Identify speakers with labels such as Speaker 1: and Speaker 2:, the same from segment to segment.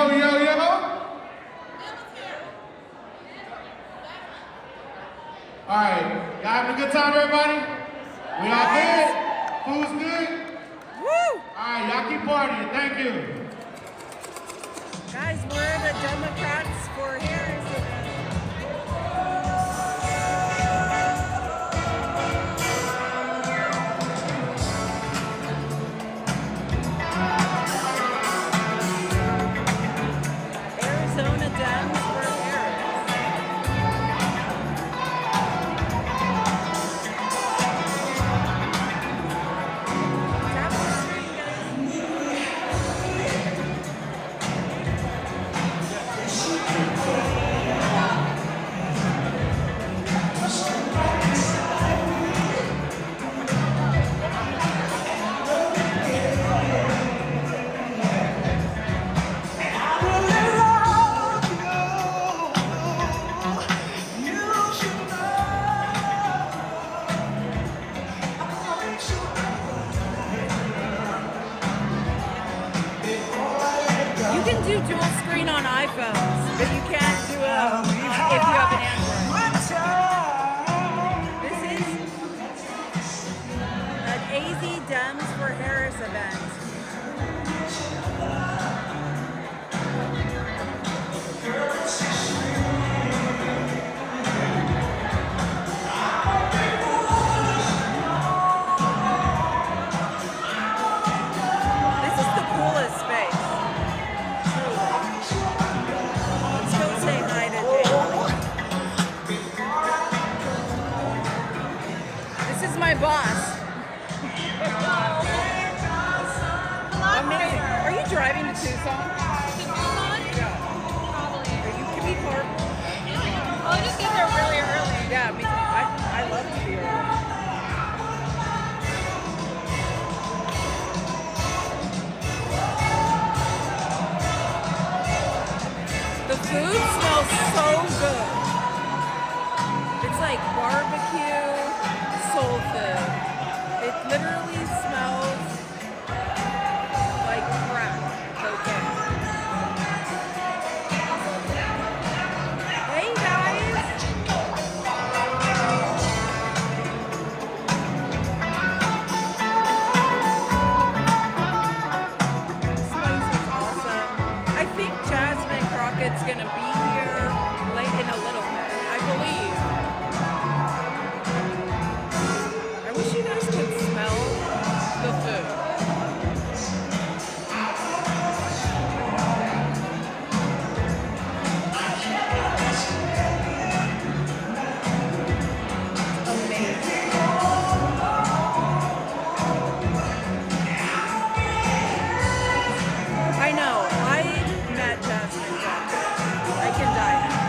Speaker 1: Yo, yo, yo. All right, y'all having a good time, everybody? We all good? Food's good?
Speaker 2: Woo!
Speaker 1: All right, y'all keep partying. Thank you.
Speaker 2: Guys, we're the Democrats for Harris. Arizona Dems for Harris. Tap the screen, guys. You can do dual screen on iPhones, but you can't do it if you have an Android. This is an AZ Dems for Harris event. This is the coolest space. Let's go say hi to Jay. This is my boss. Amazing. Are you driving to Tucson? Can we park?
Speaker 3: I'll just get there really early.
Speaker 2: Yeah, because I love to be early. The food smells so good. It's like barbecue, soul food. It literally smells like crack cocaine. Hey guys! This place is awesome. I think Jasmine Crockett's gonna be here late in a little bit, I believe. I wish you guys could smell the food. Amazing. I know, I met Jasmine Crockett. I can die now.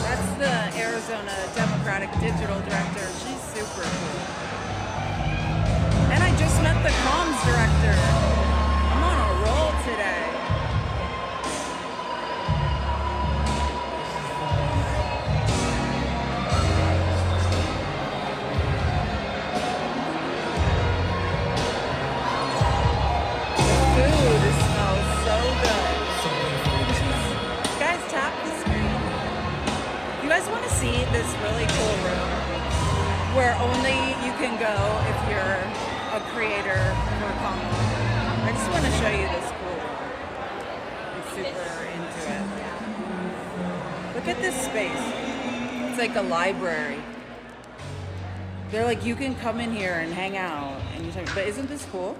Speaker 2: That's the Arizona Democratic Digital Director. She's super cool. And I just met the comms director. I'm on a roll today. Food smells so good. Guys, tap the screen. You guys want to see this really cool room where only you can go if you're a creator for Congo? I just want to show you this cool room. I'm super into it. Look at this space. It's like a library. They're like, you can come in here and hang out. But isn't this cool?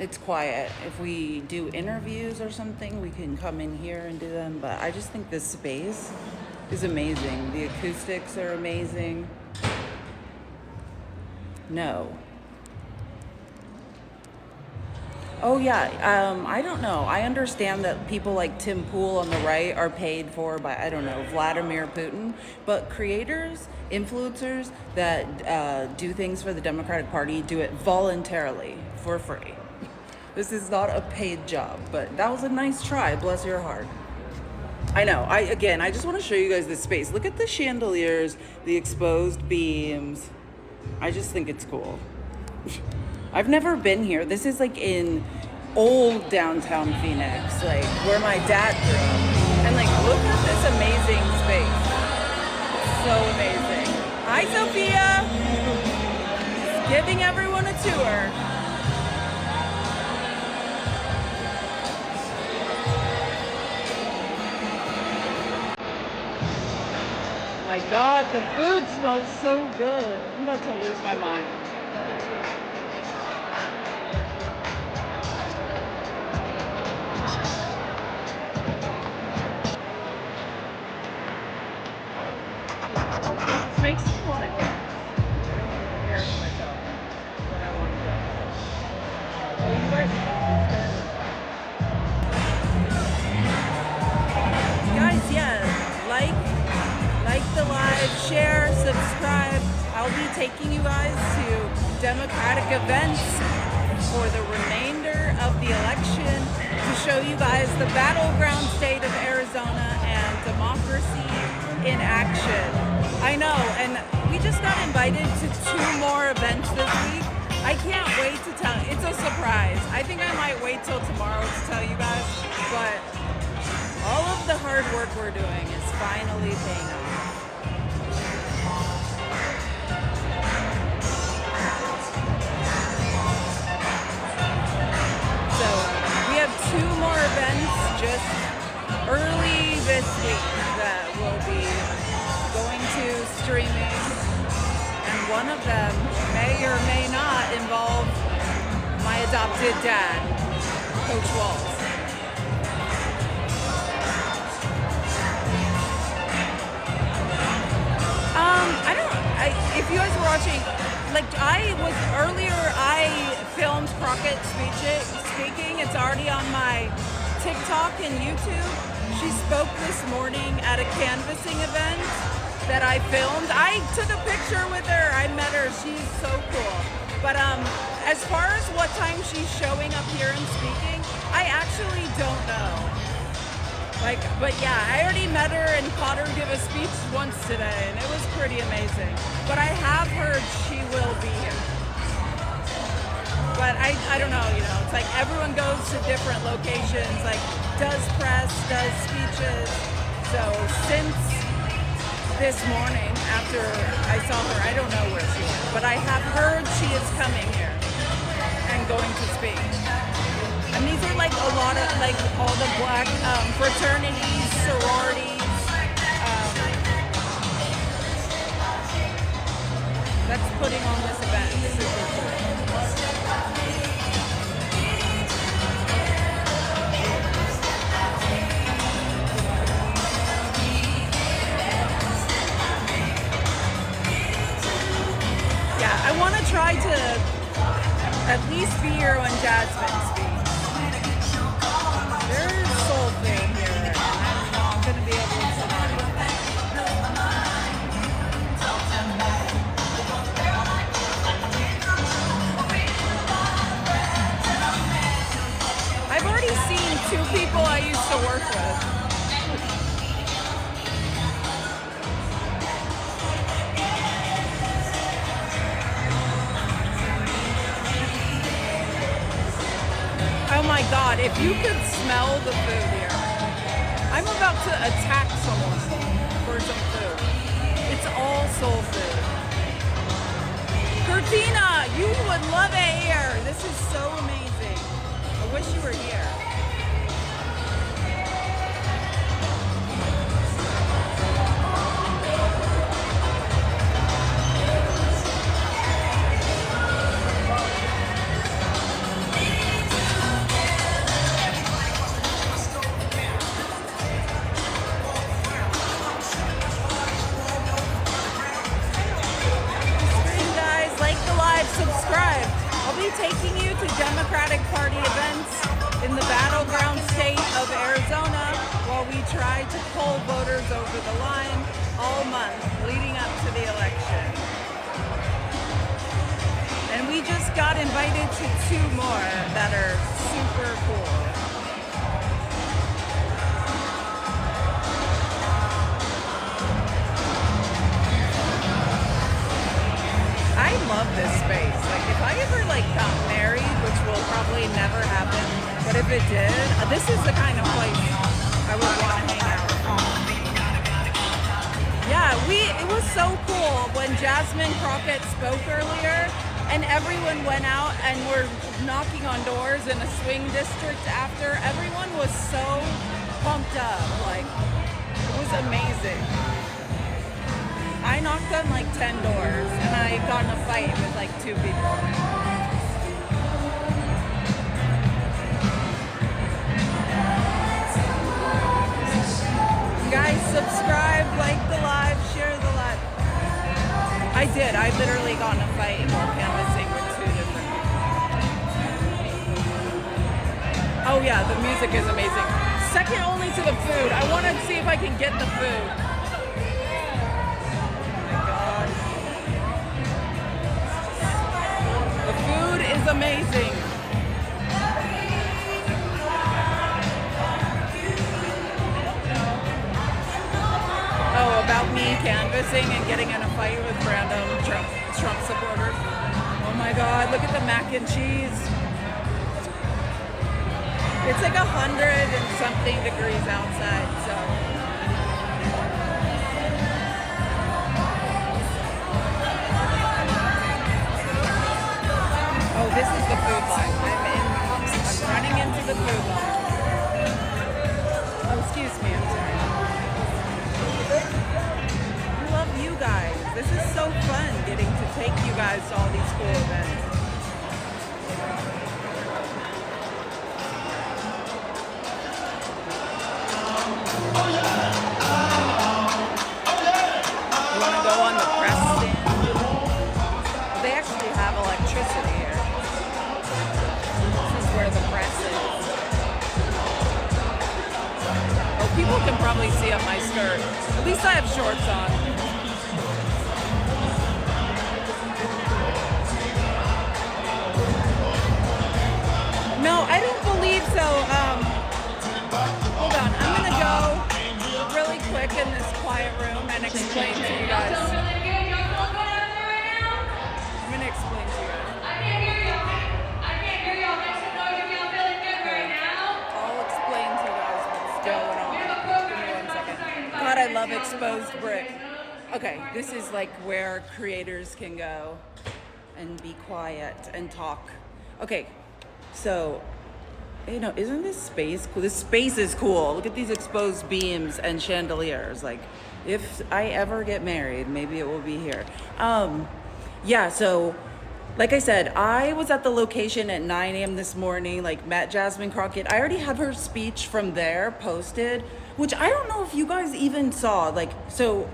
Speaker 2: It's quiet. If we do interviews or something, we can come in here and do them. But I just think this space is amazing. The acoustics are amazing. No. Oh yeah, I don't know. I understand that people like Tim Pool on the right are paid for by, I don't know, Vladimir Putin. But creators, influencers that do things for the Democratic Party do it voluntarily, for free. This is not a paid job, but that was a nice try. Bless your heart. I know. I just want to show you guys this space. Look at the chandeliers, the exposed beams. I just think it's cool. I've never been here. This is like in old downtown Phoenix, like where my dad grew up. And like, look at this amazing space. It's so amazing. Hi, Sophia. Just giving everyone a tour. My God, the food smells so good. I'm about to lose my mind. This makes me want to dance. Prepare for myself when I want to go. You guys, yeah, like the live, share, subscribe. I'll be taking you guys to Democratic events for the remainder of the election to show you guys the battleground state of Arizona and democracy in action. I know, and we just got invited to 2 more events this week. I can't wait to tell. It's a surprise. I think I might wait till tomorrow to tell you guys, but all of the hard work we're doing is finally paying off. So we have 2 more events just early this week that will be going to streaming, and one of them may or may not involve my adopted dad, Coach Walls. If you guys were watching, like I filmed Crockett speaking. It's already on my TikTok and YouTube. She spoke this morning at a canvassing event that I filmed. I took a picture with her. I met her. She's so cool. But as far as what time she's showing up here and speaking, I actually don't know. But yeah, I already met her and caught her give a speech once today, and it was pretty amazing. But I have heard she will be here. But I don't know, it's like everyone goes to different locations, like does press, does speeches. So since this morning, after I saw her, I don't know where she went, but I have heard she is coming here and going to speak. And these are like a lot of like all the black fraternities, sororities. That's putting on this event. Super cool. Yeah, I want to try to at least be here when Jasmine speaks. There's soul food here, and I'm not going to be able to survive. I've already seen 2 people I used to work with. Oh my God, if you could smell the food here. I'm about to attack someone for some food. It's all soul food. Cortina, you would love it here. This is so amazing. I wish you were here. Subscribe. I'll be taking you to Democratic Party events in the battleground state of Arizona while we try to pull voters over the line all month leading up to the election. And we just got invited to 2 more that are super cool. love this space. Like if I ever like got married, which will probably never happen, but if it did, this is the kind of place I would want to hang out. Yeah, it was so cool when Jasmine Crockett spoke earlier and everyone went out and were knocking on doors in a swing district after. Everyone was so pumped up. Like, it was amazing. I knocked on like 10 doors and I got in a fight with like 2 people. Guys, subscribe, like the live, share the live. I did. I literally got in a fight while canvassing with 2 different people. Oh yeah, the music is amazing. Second only to the food. I want to see if I can get the food. Oh my God. The food is amazing. Oh, about me canvassing and getting in a fight with random Trump supporters. Oh my God, look at the mac and cheese. It's like 100 and something degrees outside, so. Oh, this is the food line. I'm running into the food line. Oh, excuse me, I'm sorry. I love you guys. This is so fun getting to take you guys to all these cool events. You want to go on the press stand? They actually have electricity here. This is where the press is. Oh, people can probably see up my skirt. At least I have shorts on. No, I don't believe so. Hold on, I'm gonna go really quick in this quiet room and explain to you guys. I'm gonna explain to you guys. I'll explain to you guys what's going on. Give me 1 second. God, I love exposed brick. Okay, this is like where creators can go and be quiet and talk. Okay, so, you know, isn't this space cool? This space is cool. Look at these exposed beams and chandeliers. Like, if I ever get married, maybe it will be here. Yeah, so, like I said, I was at the location at 9 a.m. this morning, like, met Jasmine Crockett. I already have her speech from there posted, which I don't know if you guys even saw. Like, so,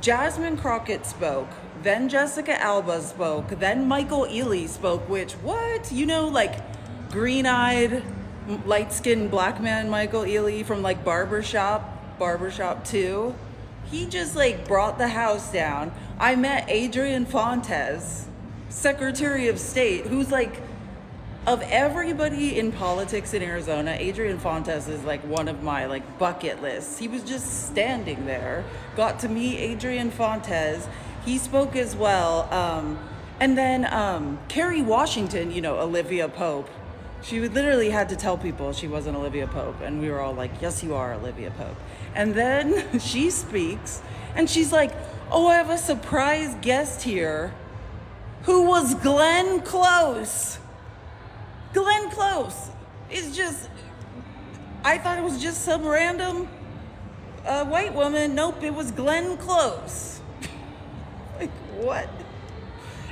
Speaker 2: Jasmine Crockett spoke, then Jessica Alba spoke, then Michael Ealy spoke, which, what? You know, like, green-eyed, light-skinned black man Michael Ealy from like Barbershop 2. He just like brought the house down. I met Adrian Fontes, Secretary of State, who's like, of everybody in politics in Arizona, Adrian Fontes is like one of my like bucket lists. He was just standing there. Got to meet Adrian Fontes. He spoke as well. And then Kerry Washington, you know, Olivia Pope. She literally had to tell people she wasn't Olivia Pope. And we were all like, yes, you are Olivia Pope. And then she speaks and she's like, oh, I have a surprise guest here who was Glenn Close. Glenn Close is just, I thought it was just some random white woman. Nope, it was Glenn Close. Like, what?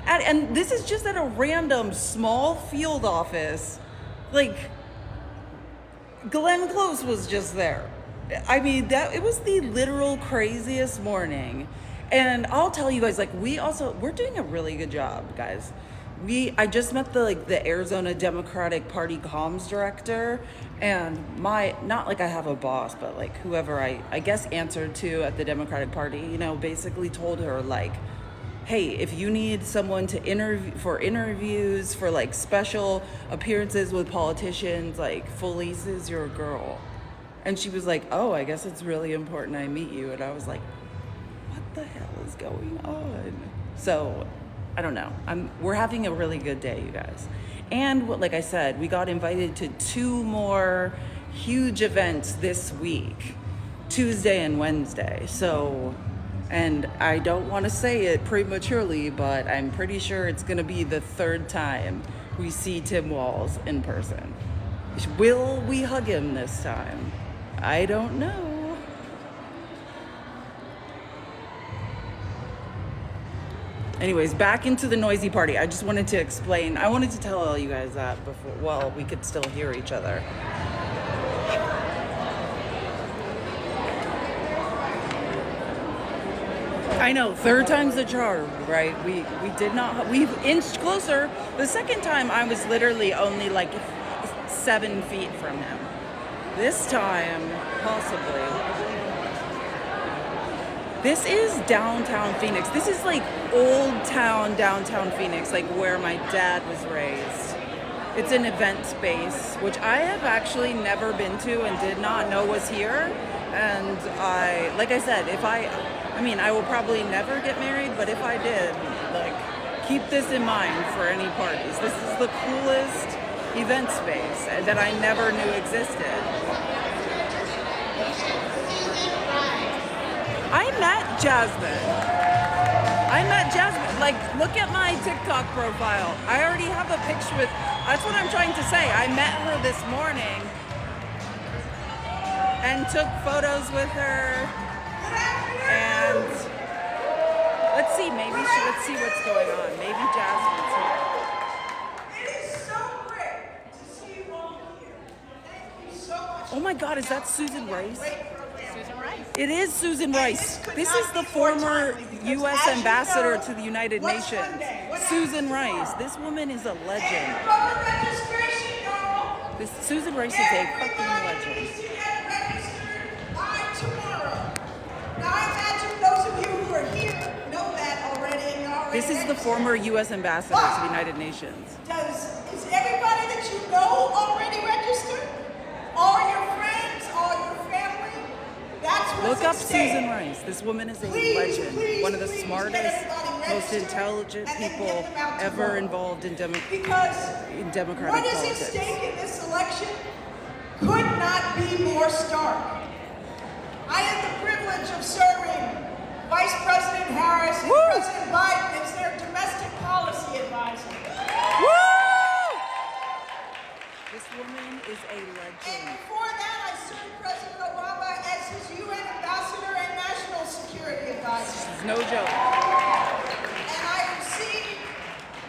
Speaker 2: And this is just at a random small field office. Like, Glenn Close was just there. I mean, it was the literal craziest morning. And I'll tell you guys, like, we're doing a really good job, guys. I just met the Arizona Democratic Party comms director, and not like I have a boss, but like whoever I guess answered to at the Democratic Party, you know, basically told her like, hey, if you need someone to interviews for like special appearances with politicians, like Felice is your girl. And she was like, oh, I guess it's really important I meet you. And I was like, what the hell is going on? So
Speaker 4: I don't know. We're having a really good day, you guys. And like I said, we got invited to 2 more huge events this week, Tuesday and Wednesday. So, and I don't want to say it prematurely, but I'm pretty sure it's going to be the 3rd time we see Tim Walz in person. Will we hug him this time? I don't know. Anyways, back into the noisy party. I just wanted to explain. I wanted to tell all you guys that before, well, we could still hear each other. I know, 3rd time's the charm, right? We did not, we've inched closer. The 2nd time I was literally only like 7 feet from him. This time, possibly. This is downtown Phoenix. This is like old town, downtown Phoenix, like where my dad was raised. It's an event space, which I have actually never been to and did not know was here. And like I said, I mean, I will probably never get married, but if I did, like, keep this in mind for any parties. This is the coolest event space that I never knew existed. I met Jasmine. Like, look at my TikTok profile. I already have a picture with, that's what I'm trying to say. I met her this morning and took photos with her. And let's see what's going on. Maybe Jasmine's here.
Speaker 5: It is so great to see you all here. Thank you so much.
Speaker 4: Oh my God, is that Susan Rice?
Speaker 3: Susan Rice.
Speaker 4: It is Susan Rice. This is the former U.S. ambassador to the United Nations. Susan Rice. This woman is a legend.
Speaker 5: Voter registration, y'all.
Speaker 4: Susan Rice is a fucking legend.
Speaker 5: Needs to get registered by tomorrow. Now, I imagine those of you who are here know that already and you're already
Speaker 4: This is the
Speaker 5: registered.
Speaker 4: former U.S. ambassador to the United Nations.
Speaker 5: Is everybody that you know already registered? All your friends, all your family? That's what's
Speaker 4: Look up
Speaker 5: at stake.
Speaker 4: Susan Rice. This woman is a
Speaker 5: Please,
Speaker 4: legend.
Speaker 5: please,
Speaker 4: One of the
Speaker 5: please
Speaker 4: smartest,
Speaker 5: get everybody
Speaker 4: most
Speaker 5: registered
Speaker 4: intelligent
Speaker 5: and then
Speaker 4: people
Speaker 5: get them out
Speaker 4: ever
Speaker 5: tomorrow.
Speaker 4: involved in
Speaker 5: Because
Speaker 4: democratic
Speaker 5: what is
Speaker 4: politics.
Speaker 5: at stake in this election could not be more stark. I had the privilege of serving Vice President Harris and President Biden as their domestic policy advisor.
Speaker 4: This woman is a
Speaker 5: And
Speaker 4: legend.
Speaker 5: before that, I served President Obama as his UN ambassador and national security advisor.
Speaker 4: It's no joke.
Speaker 5: And I have seen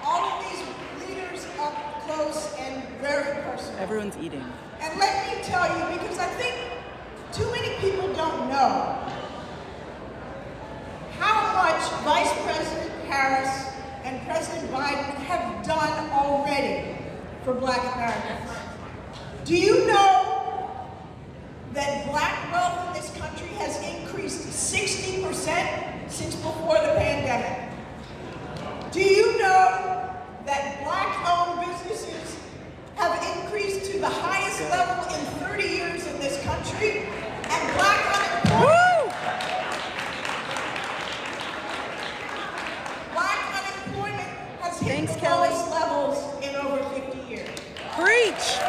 Speaker 5: all of these leaders up close and very personal.
Speaker 4: Everyone's eating.
Speaker 5: And let me tell you, because I think too many people don't know how much Vice President Harris and President Biden have done already for Black Americans. Do you know that Black wealth in this country has increased 60% since before the pandemic? Do you know that Black-owned businesses have increased to the highest level in 30 years in this country? And Black unemployment, has hit
Speaker 4: Thanks,
Speaker 5: the
Speaker 4: Kelly.
Speaker 5: lowest levels in over 50 years.
Speaker 4: Preach!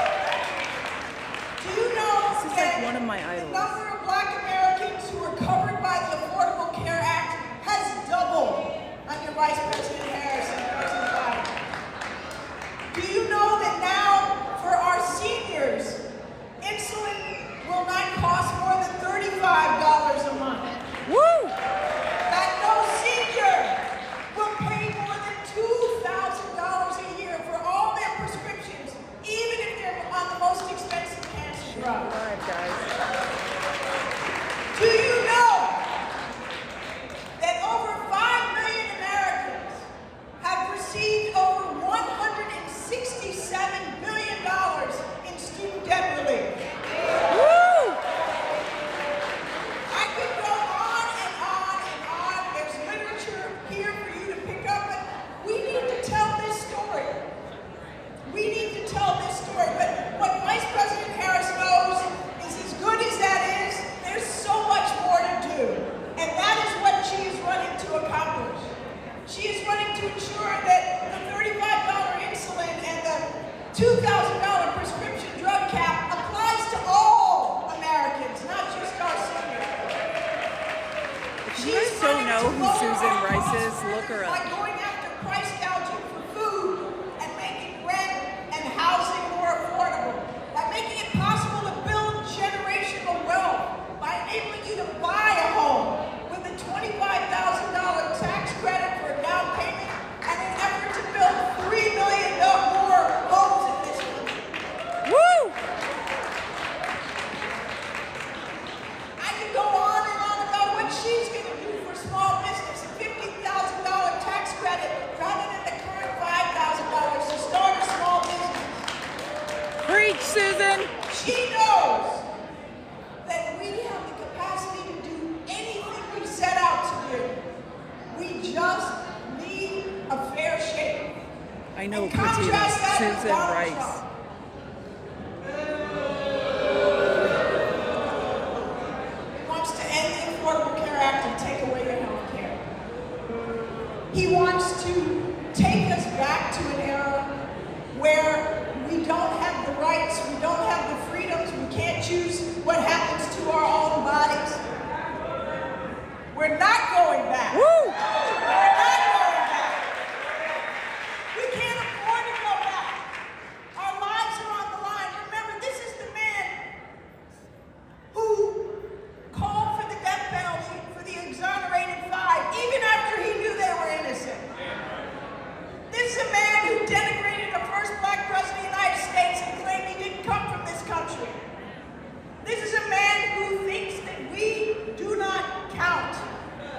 Speaker 5: Do you know
Speaker 4: This is
Speaker 5: that
Speaker 4: like one of my
Speaker 5: the
Speaker 4: idols.
Speaker 5: number of Black Americans who are covered by the Affordable Care Act has doubled under Vice President Harris and President Biden? Do you know that now for our seniors, insulin will not cost more than $35 a month?
Speaker 4: Woo!
Speaker 5: That no senior will pay more than $2,000 a year for all their prescriptions, even if they're on the most expensive cancer drug.
Speaker 4: All right, guys.
Speaker 5: Do you know that over 5 million Americans
Speaker 4: know who Susan Rice is, look her
Speaker 5: By
Speaker 4: up.
Speaker 5: going after price gouging for food and making rent and housing more affordable. By making it possible to build generational wealth. By enabling you to buy a home with a $25,000 tax credit for a down payment and an effort to build 3 million more homes in this country.
Speaker 4: Woo!
Speaker 5: I can go on and on about what she's going to do for small business. A $50,000 tax credit rather than the current $5,000 to start a small business.
Speaker 4: Preach, Susan!
Speaker 5: She knows that we have the capacity to do anything we set out to do. We just need a fair shake.
Speaker 4: I know
Speaker 5: And contrast
Speaker 4: Petita,
Speaker 5: that with
Speaker 4: Susan
Speaker 5: Donald
Speaker 4: Rice.
Speaker 5: Trump. He wants to end the Affordable Care Act and take away your health care. He wants to take us back to an era where we don't have the rights, we don't have the freedoms, we can't choose what happens to our own bodies. We're not going back.
Speaker 4: Woo!
Speaker 5: We're not going back. We can't afford to go back. Our lives are on the line. Remember, this is the man who called for the death penalty for the exonerated five, even after he knew they were innocent. This is a man who denigrated the first black president of the United States and claimed he didn't come from this country. This is a man who thinks that we do not count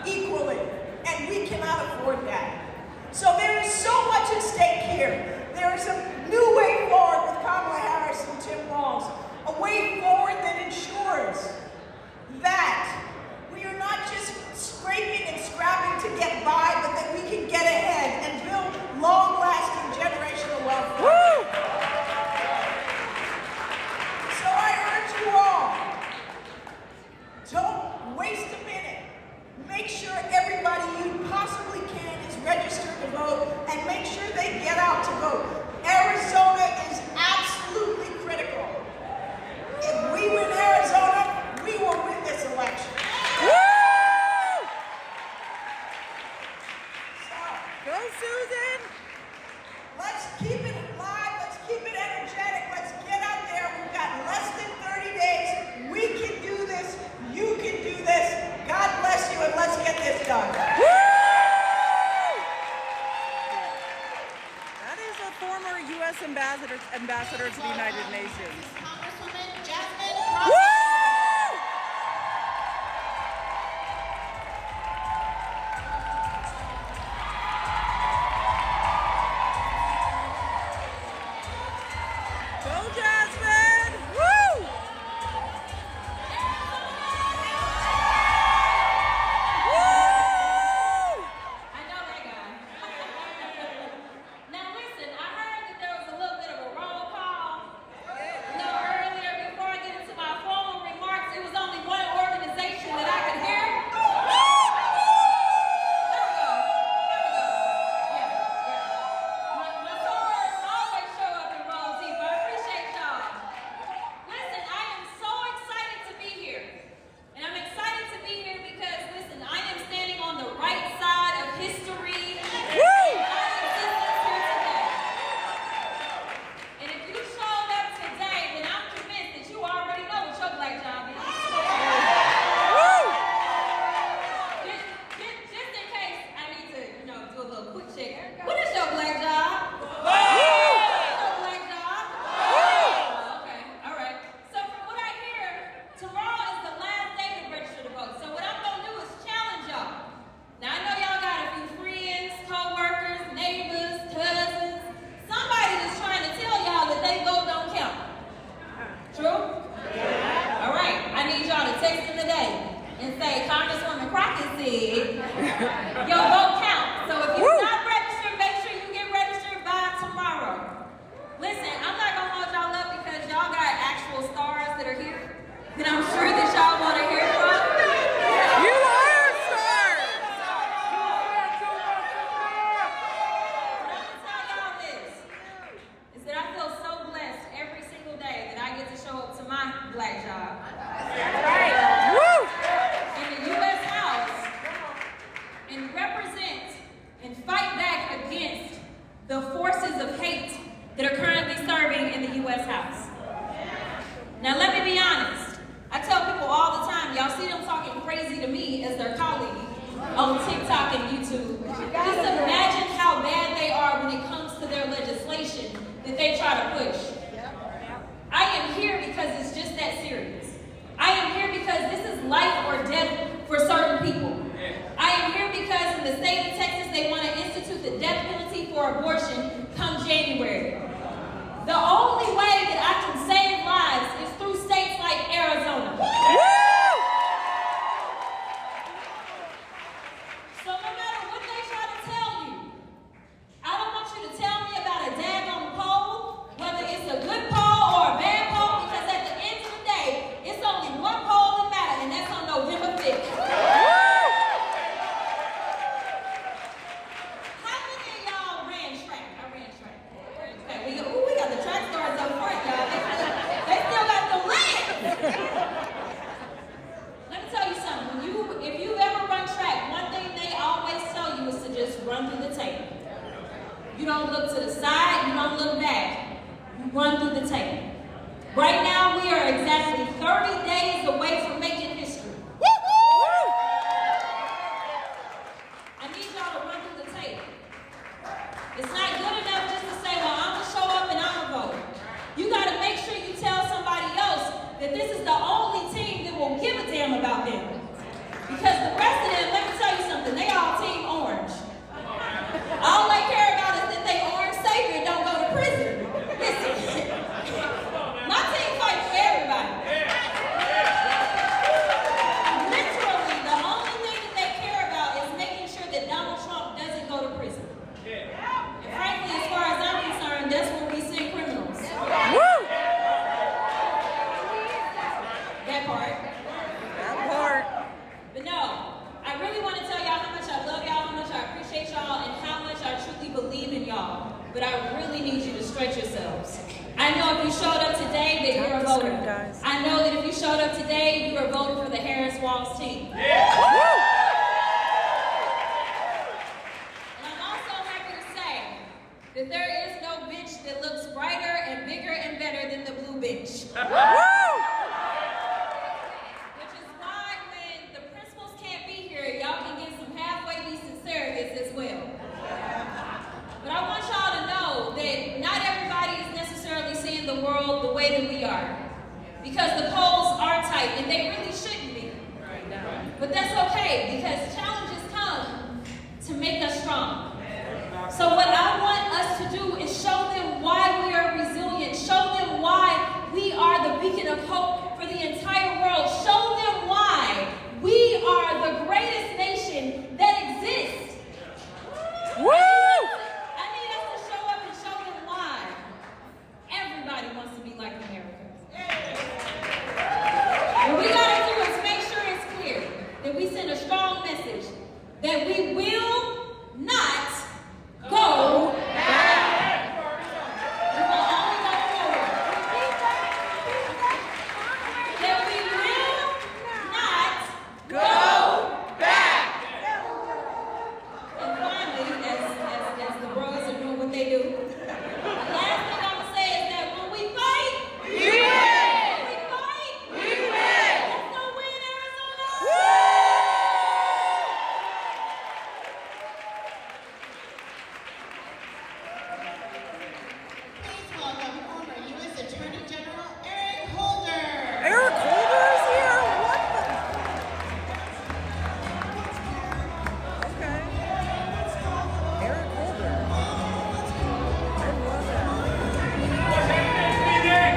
Speaker 5: equally, and we cannot afford that. So there is so much at stake here. There is a new way forward with Kamala Harris and Tim Walz, a way forward that ensures that we are not just scraping and scrapping to get by, but that we can get ahead and build long-lasting generational wealth.
Speaker 4: Woo!
Speaker 5: So I urge you all, don't waste a minute. Make sure everybody you possibly can is registered to vote, and make sure they get out to vote. Arizona is absolutely critical. If we win Arizona, we will win this election.
Speaker 4: Woo!
Speaker 5: So,
Speaker 4: Go, Susan!
Speaker 5: let's keep it alive, let's keep it energetic, let's get out there. We've got less than 30 days. We can do this, you can do this. God bless you, and let's get this done.
Speaker 4: Woo! That is a former U.S. ambassador to the United Nations.
Speaker 3: Congresswoman Jasmine
Speaker 4: Woo! Go, Jasmine! Woo! Woo!
Speaker 3: I know that guy. Now listen, I heard that there was a little bit of a roll call. Earlier before I get into my formal U.S. House. Now let me be honest. I tell people all the time, y'all see them talking crazy to me as their colleague on TikTok and YouTube. Just imagine how bad they are when it comes to their legislation that they try to push. I am here because it's just that serious. I am here because this is life or death for certain people. I am here because in the state of Texas, they want to institute the death penalty for abortion come January. The only way that I can save lives is through states like Arizona. So no matter what they try to tell you, I don't want you to tell me about a daggone poll, whether it's a good poll or a bad poll, because at the end of the day, it's only one poll that matters, and that's on November 5th. How many of y'all ran track? I ran track. Okay, we got the track stars up front, y'all. They still got the legs. Let me tell you something. If you ever run track, one thing they always tell you is to just run through the tape. You don't look to the side, you don't look back. You run through the tape. Right now, we are exactly 30 days away from making history. I need y'all to run through the tape. It's not good enough just to say, well, I'm going to show up and I'm going to vote. You got to make sure you tell somebody else that this is the only team that will give a damn about them. Because the rest of them, let me tell you something, they all team orange. All they care about is that they orange savior don't go to prison. Listen, my team fights for everybody. Literally, the only thing that they care about is making sure that Donald Trump doesn't go to prison. And frankly, as far as I'm concerned, that's where we send criminals. That part. But no, I really want to tell y'all how much I love y'all, how much I appreciate y'all, and how much I truly believe in y'all. But I really need you to stretch yourselves. I know if you showed up today that you're a voter. I know that if you showed up today, you are voting for the Harris Walls team. And I'm also happy to say that there is no bench that looks brighter and bigger and better than the blue bench. Which is why when the principals can't be here, y'all can get some halfway decent surrogates as well. But I want y'all to know that not everybody is necessarily seeing the world the way that we are. Because the polls are tight, and they really shouldn't be. But that's okay, because challenges come to make us strong. So what I want us to do is show them why we are resilient. Show them why we are the beacon of hope for the entire world. Show them why we are the greatest nation that exists. Woo! I need us to show up and show them why. Everybody wants to be like America. What we gotta do is make sure it's clear that we send a strong message that we will not go back. We will only go forward. That we will not go back. And finally, as the bros are doing what they do, the last thing I'm gonna say is that when we fight, we win. When we fight, we win. Let's go win, Arizona.
Speaker 6: Please welcome former U.S. Attorney General Eric Holder.
Speaker 4: Eric Holder is here? What the? Okay. Eric Holder. I love that.
Speaker 7: What's happening, Phoenix?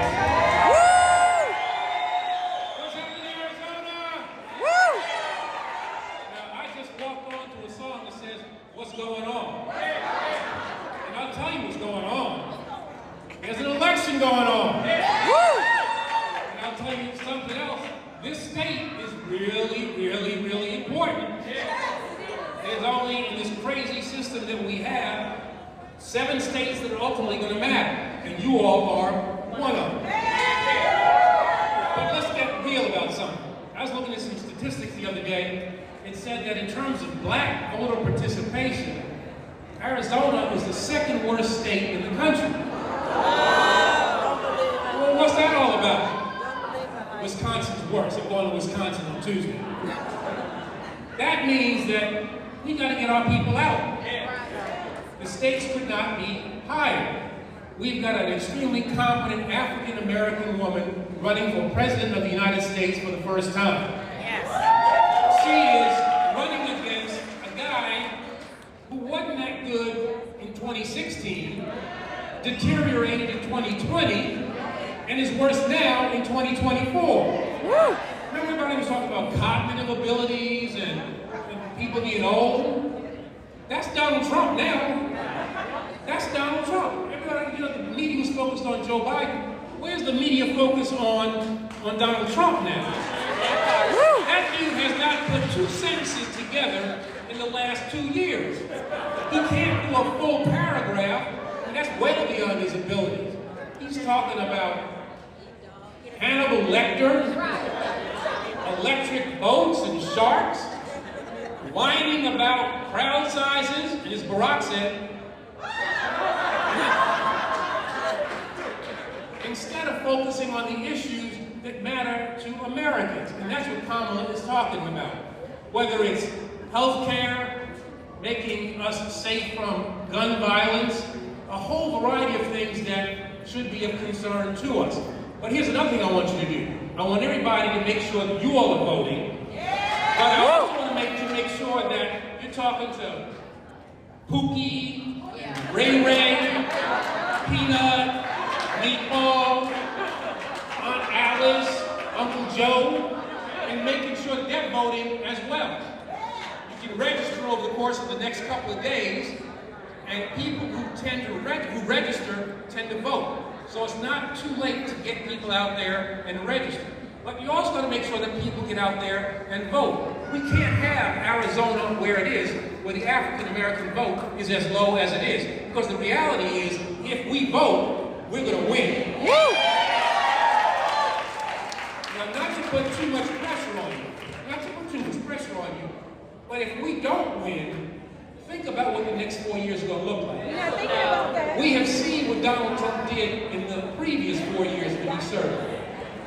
Speaker 4: Woo!
Speaker 7: What's happening, Arizona?
Speaker 4: Woo!
Speaker 7: Now, I just walked on to a song that says, "What's going on?" And I'll tell you what's going on. There's an election going on.
Speaker 4: Woo!
Speaker 7: And I'll tell you something else. This state is really, really, really important. There's only, in this crazy system that we have, 7 states that are ultimately going to matter. And you all are one of them. But let's get real about something. I was looking at some statistics the other day. It said that in terms of black voter participation, Arizona is the 2nd worst state in the country. Tuesday. That means that we got to get our people out. The stakes could not be higher. We've got an extremely competent African-American woman running for President of the United States for the first time. She is running against a guy who wasn't that good in 2016, deteriorated in 2020, and is worse now in 2024. Remember everybody was talking about cognitive abilities and people being old? That's Donald Trump now. That's Donald Trump. Everybody, the media was focused on Joe Biden. Where's the media focus on Donald Trump now? That dude has not put two sentences together in the last 2 years. He can't do a full paragraph, and that's well beyond his abilities. He's talking about Hannibal Lecter, electric boats and sharks, whining about crowd sizes, and as Barack said, instead of focusing on the issues that matter to Americans. And that's what Kamala is talking about. Whether it's health care, making us safe from gun violence, a whole variety of things that should be of concern to us. But here's another thing I want you to do. I want everybody to make sure that you all are voting. But I also want to make sure that you're talking to Pookie, Ray Ray, Peanut, Meatball, Aunt Alice, Uncle Joe, and making sure that they're voting as well. You can register over the course of the next couple of days, and people who register tend to vote. So it's not too late to get people out there and register. But you also got to make sure that people get out there and vote. We can't have Arizona where it is, where the African-American vote is as low as it is. Because the reality is, if we vote, we're going to win. Now, not to put too much pressure on you, but if we don't win, think about what the next 4 years are going to look like.
Speaker 2: Yeah, thinking about that.
Speaker 7: We have seen what Donald Trump did in the previous 4 years when he served.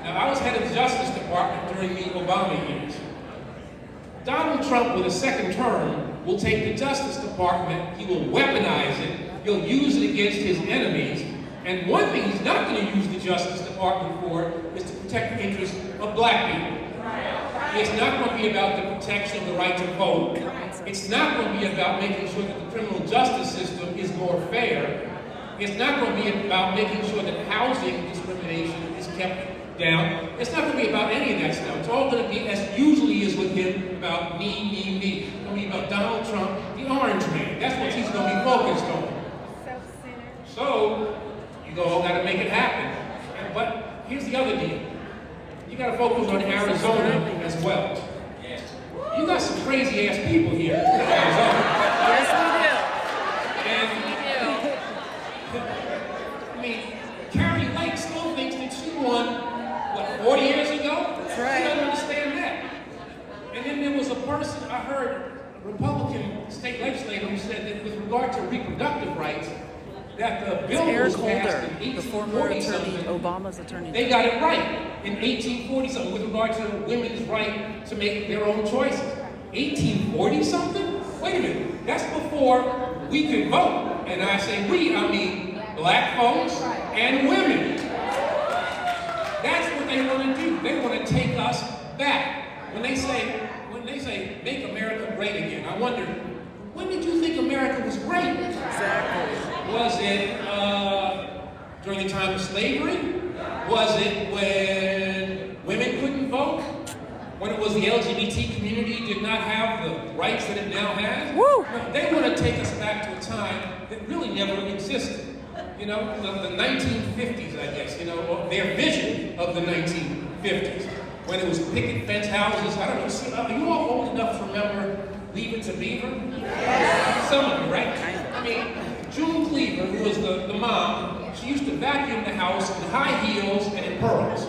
Speaker 7: Now, I was head of the Justice Department during the Obama years. Donald Trump, with a second term, will take the Justice Department, he will weaponize it, he'll use it against his enemies, and one thing he's not going to use the Justice Department for is to protect the interests of black people. It's not going to be about the protection of the right to vote. It's not going to be about making sure that the criminal justice system is more fair. It's not going to be about making sure that housing discrimination is kept down. It's not going to be about any of that stuff. It's all going to be, as usually is with him, about me. It's going to be about Donald Trump, the orange man. That's what he's going to be focused on. So, you all got to make it happen. But here's the other deal. You got to focus on Arizona as well. You got some crazy ass people here in Arizona.
Speaker 4: Yes,
Speaker 7: And I mean, Carrie Lake still thinks that she won, what, 40 years ago?
Speaker 4: That's right.
Speaker 7: She doesn't understand that. And then there was a person, I heard, a Republican state legislator who said that with regard to reproductive rights, that the bill
Speaker 4: Eric
Speaker 7: was passed
Speaker 4: Holder,
Speaker 7: in
Speaker 4: the former
Speaker 7: 1840
Speaker 4: attorney,
Speaker 7: something.
Speaker 4: Obama's attorney.
Speaker 7: They got it right in 1840 something with regard to women's right to make their own choices. 1840 something? Wait a minute, that's before we could vote. And I say we, I mean black folks and women. That's what they want to do. They want to take us back. When they say make America great again, I wonder, when did you think America was great?
Speaker 4: Exactly.
Speaker 7: Was it during the time of slavery? Was it when women couldn't vote? When it was the LGBT community did not have the rights that it now has?
Speaker 4: Woo!
Speaker 7: No, they want to take us back to a time that really never existed. You know, the 1950s, I guess, you know, or their vision of the 1950s. When it was picket fence houses. I don't know, are you all old enough to remember Leave It to Beaver? Some of you, right? I mean, June Cleaver, who was the mom, she used to vacuum the house in high heels and in pearls.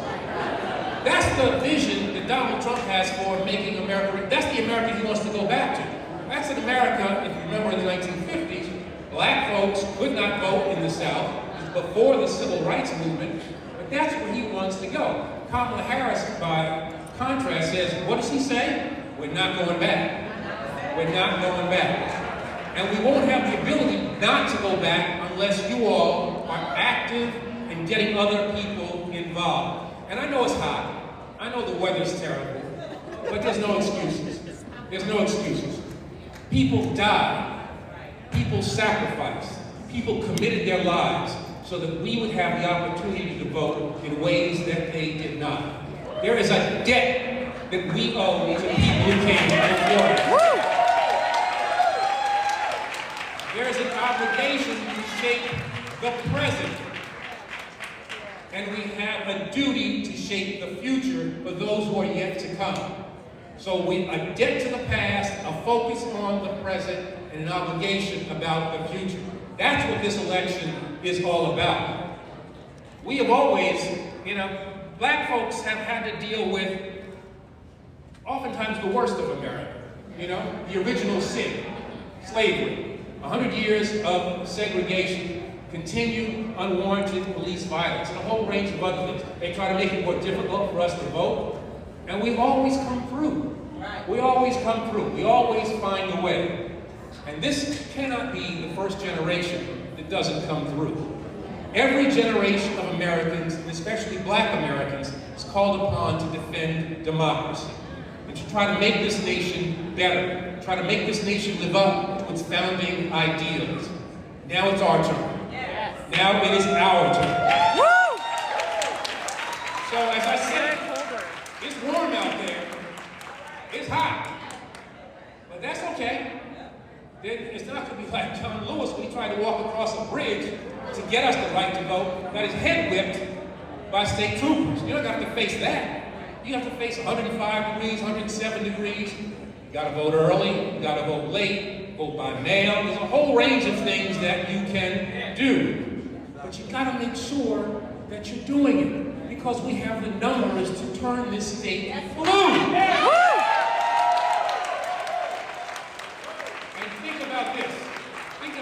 Speaker 7: That's the vision that Donald Trump has for making America. That's the America he wants to go back to. That's an America, if you remember in the 1950s, black folks could not vote in the South. It was before the Civil Rights Movement, but that's where he wants to go. Kamala Harris, by contrast says, what does he say? We're not going back. We're not going back. And we won't have the ability not to go back unless you all are active in getting other people involved. And I know it's hot. I know the weather's terrible. But there's no excuses. There's no excuses. People died. People sacrificed. People committed their lives so that we would have the opportunity to vote in ways that they did not. There is a debt that we owe to the people who came before us. There is an obligation to shape the present. And we have a duty to shape the future for those who are yet to come. So a debt to the past, a focus on the present, and an obligation about the future. That's what this election is all about. We have always, black folks have had to deal with oftentimes the worst of America. The original sin, slavery, 100 years of segregation, continued unwarranted police violence, and a whole range of other things. They try to make it more difficult for us to vote, and we always come through. We always come through. We always find a way. And this cannot be the first generation that doesn't come through. Every generation of Americans, and especially black Americans, is called upon to defend democracy and to try to make this nation better, try to make this nation live up to its founding ideals. Now it's our turn. Yes. Now it is our turn. Woo! So as I said, it's warm out there. It's hot. But that's okay. It's not going to be like John Lewis when he tried to walk across a bridge to get us the right to vote, got his head whipped by state troopers. You don't have to face that. You have to face 105 degrees, 107 degrees. You got to vote early, you got to vote late, vote by mail. There's a whole range of things that you can do. But you got to make sure that you're doing it because we have the numbers to turn this state blue.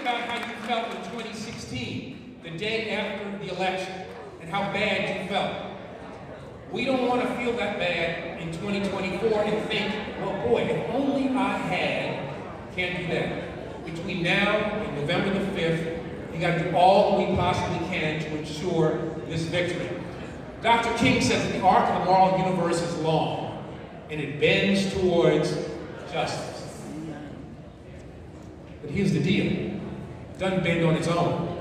Speaker 7: How you felt in 2016, the day after the election, and how bad you felt. We don't want to feel that bad in 2024 and think, well, boy, if only I had, can't do that. Between now and November the 5th, you got to do all we possibly can to ensure this victory. Dr. King says that the arc of the moral universe is long, and it bends towards justice. But here's the deal. It doesn't bend on its own.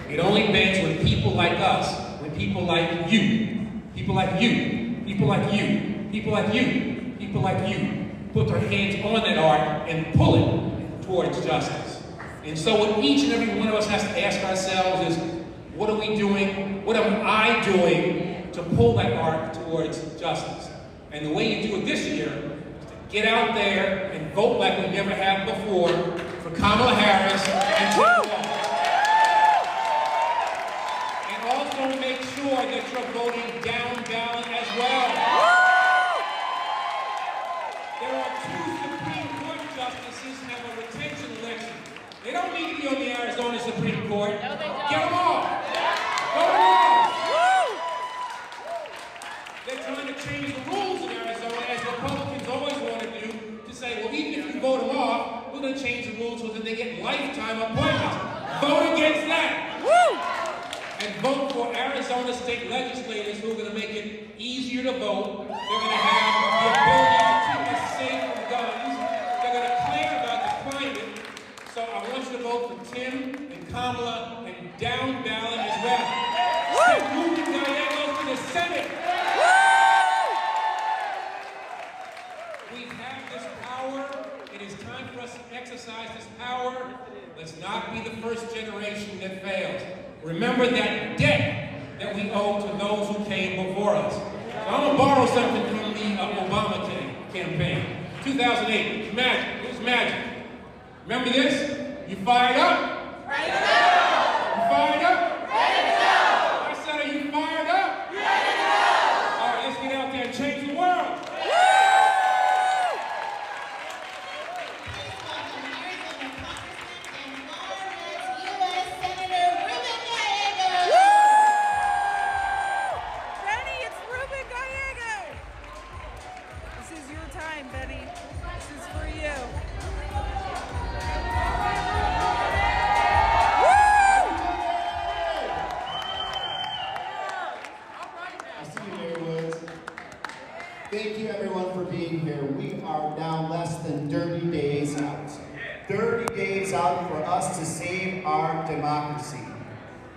Speaker 7: It only bends when people like us, when people like you, people like you, people like you, people like you, people like you, put their hands on that arc and pull it towards justice. And so what each and every one of us has to ask ourselves is, what are we doing? What am I doing to pull that arc towards justice? And the way you do it this year is to get out there and vote like we never have before for Kamala Harris and Tim Walz. And also make sure that you're voting down ballot as well. There are 2 Supreme Court justices who have a retention election. They don't need to be on the Arizona Supreme Court. No, they don't. Get them off. Go them off. They're trying to change the rules in Arizona, as Republicans always want to do, to say, well, even if you vote them off, we're going to change the rules so that they get lifetime appointments. Vote against that. Woo! And vote for Arizona state legislators who are going to make it easier to vote. They're going to have the ability to keep us safe from guns. They're going to care about the climate. So I want you to vote for Tim and Kamala and down ballot as well. Send Ruben Gallegos to the Senate. We have this power. It is time for us to exercise this power. Let's not be the first generation that fails. Remember that debt that we owe to those who came before us. So I'm going to borrow something from the Obama campaign. 2008, it was magic. Remember this? You fired up? Ready to go! You fired up? Ready to go! I said, are you fired up? Ready to go! All right, let's get out there and change the world.
Speaker 8: democracy.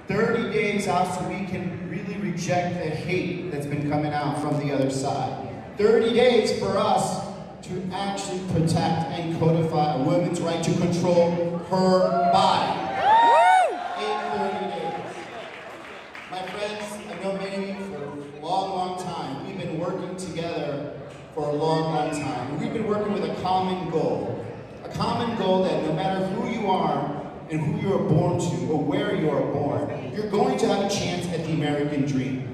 Speaker 8: 30 days out so we can really reject the hate that's been coming out from the other side. 30 days for us to actually protect and codify a woman's right to control her body. In 30 days. My friends, I know many of you for a long, long time. We've been working together for a long, long time. We've been working with a common goal. A common goal that no matter who you are and who you are born to or where you are born, you're going to have a chance at the American dream.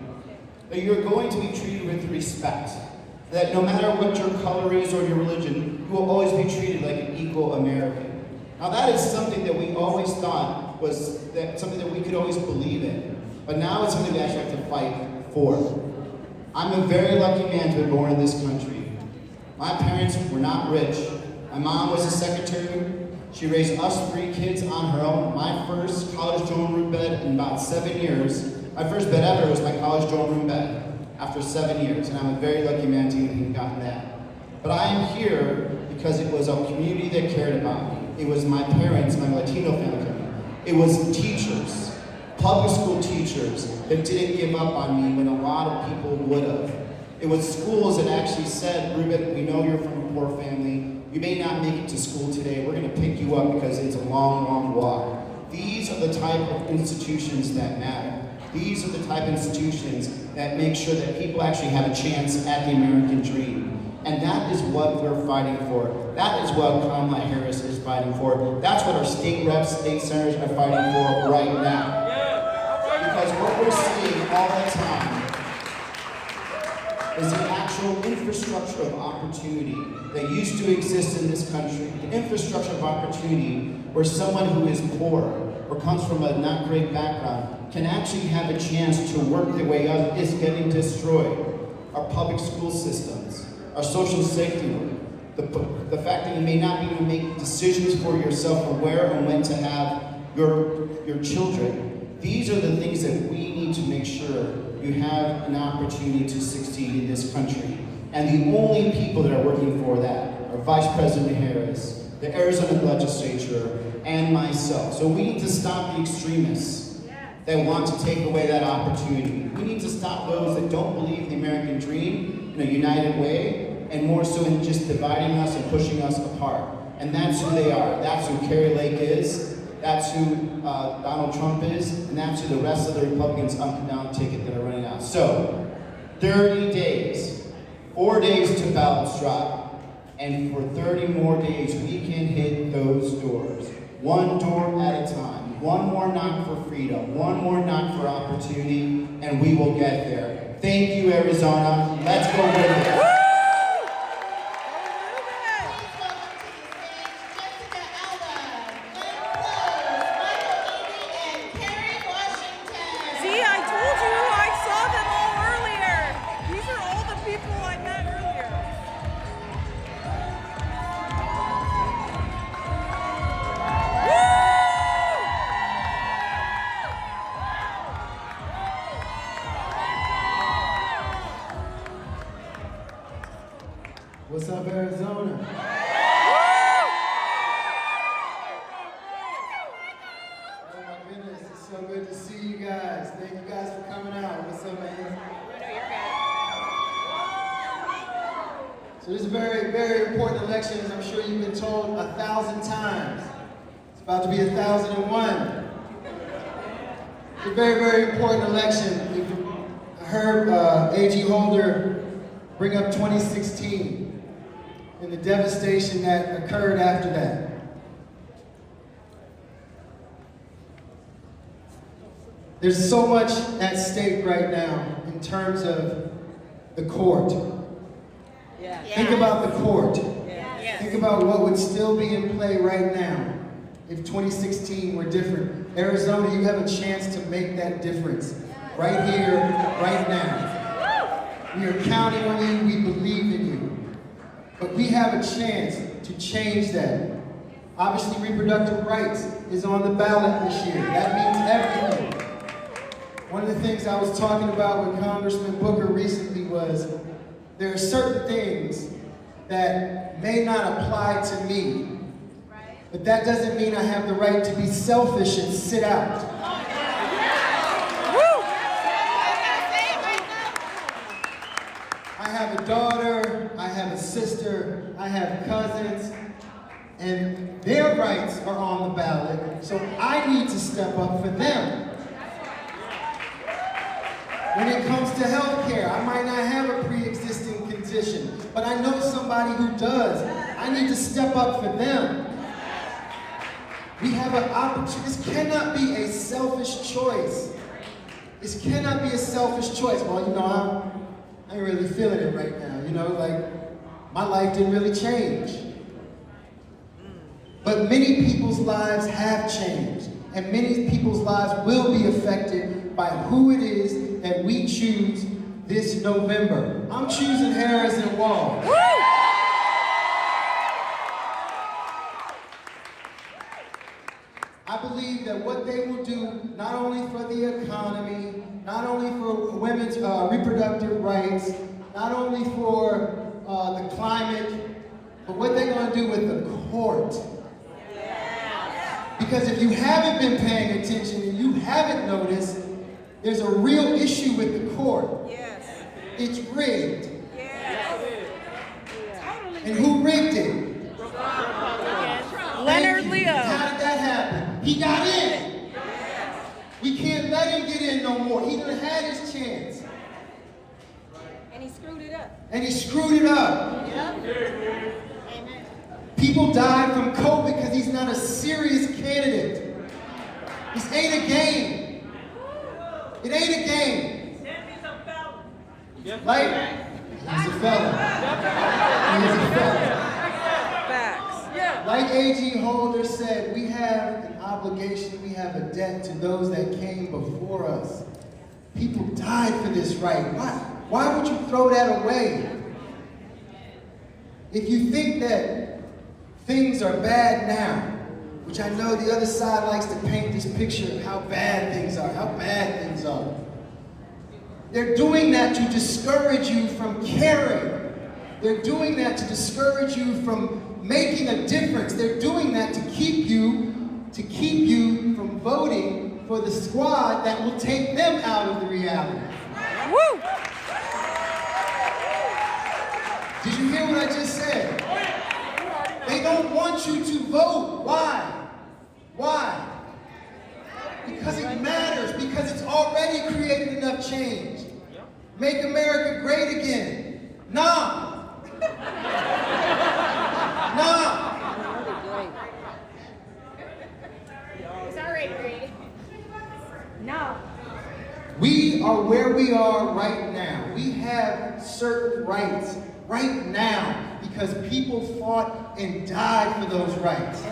Speaker 8: That you're going to be treated with respect. That no matter what your color is or your religion, you will always be treated like an equal American. Now that is something that we always thought was something that we could always believe in. But now it's something we actually have to fight for. I'm a very lucky man to be born in this country. My parents were not rich. My mom was a secretary. She raised us 3 kids on her own. My first college dorm room bed in about 7 years. My first bed ever was my college dorm room bed after 7 years, and I'm a very lucky man to have gotten that. But I am here because it was a community that cared about me. It was my parents, my Latino family. It was teachers, public school teachers that didn't give up on me when a lot of people would have. It was schools that actually said, Ruben, we know you're from a poor family. You may not make it to school today. We're going to pick you up because it's a long, long walk. These are the type of institutions that matter. These are the type of institutions that make sure that people actually have a chance at the American dream. And that is what we're fighting for. That is what Kamala Harris is fighting for. That's what our state reps, state senators are fighting for right now. Because what we're seeing all the time is the actual infrastructure of opportunity that used to exist in this country. The infrastructure of opportunity where someone who is poor or comes from a not great background can actually have a chance to work their way up is getting destroyed. Our public school systems, our social safety work, the fact that you may not be able to make decisions for yourself on where and when to have your children. These are the things that we need to make sure you have an opportunity to succeed in this country. And the only people that are working for that are Vice President Harris, the Arizona legislature, and myself. So we need to stop the extremists that want to take away that opportunity. We need to stop those that don't believe in the American dream in a united way, and more so in just dividing us and pushing us apart. And that's who they are. That's who Carrie Lake is. That's who Donald Trump is. And that's who the rest of the Republicans up and down ticket that are running out. So, 30 days. 4 days to ballots drop. And for 30 more days, we can hit those doors. One door at a time. One more knock for freedom. One more knock for opportunity. And we will get there. Thank you, Arizona. Let's go with it.
Speaker 9: What's up, Arizona? Oh my goodness, it's so good to see you guys. Thank you guys for coming out. What's up, man? So this is a very, very important election, as I'm sure you've been told 1,000 times. It's about to be 1,001. It's a very, very important election. I heard AG Holder bring up 2016. And the devastation that occurred after that. There's so much at stake right now in terms of the court. Yeah. Think about the court. Yeah. Think about what would still be in play right now if 2016 were different. Arizona, you have a chance to make that difference right here, right now. We are counting on you. We believe in you. But we have a chance to change that. Obviously, reproductive rights is on the ballot this year. That means everything. One of the things I was talking about with Congressman Booker recently was there are certain things that may not apply to me, But that doesn't mean I have the right to be selfish and sit out. I have a daughter, I have a sister, I have cousins, and their rights are on the ballot, so I need to step up for them. When it comes to health care, I might not have a pre-existing condition, but I know somebody who does. I need to step up for them. We have an opportunity. This cannot be a selfish choice. This cannot be a selfish choice. Well, you know, I ain't really feeling it right now. You know, like, my life didn't really change. But many people's lives have changed, and many people's lives will be affected by who it is that we choose this November. I'm choosing Harris and Wall. I believe that what they will do, not only for the economy, not only for women's reproductive rights, not only for the climate, but what they're going to do with the court. Because if you haven't been paying attention and you haven't noticed, there's a real issue with the court. Yes. It's rigged. Yes. And who rigged it?
Speaker 4: Leonard Leo.
Speaker 9: How did that happen? He got in. We can't let him get in no more. He done had his chance.
Speaker 3: And he screwed it up.
Speaker 9: And he screwed it up.
Speaker 3: Yep.
Speaker 9: People died from COVID because he's not a serious candidate. This ain't a game. It ain't a game. Like, he's a felon. He's a felon.
Speaker 4: Facts.
Speaker 9: Like A.G. Holder said, we have an obligation, we have a debt to those that came before us. People died for this right. Why would you throw that away? If you think that things are bad now, which I know the other side likes to paint this picture of how bad things are, They're doing that to discourage you from caring. They're doing that to discourage you from making a difference. They're doing that to keep you from voting for the squad that will take them out of the reality.
Speaker 4: Woo!
Speaker 9: Did you hear what I just said? They don't want you to vote. Why? Why? Because it matters, because it's already created enough change. Make America great again. Nah. Nah.
Speaker 3: It's already great. No.
Speaker 9: We are where we are right now. We have certain rights right now because people fought and died for those rights.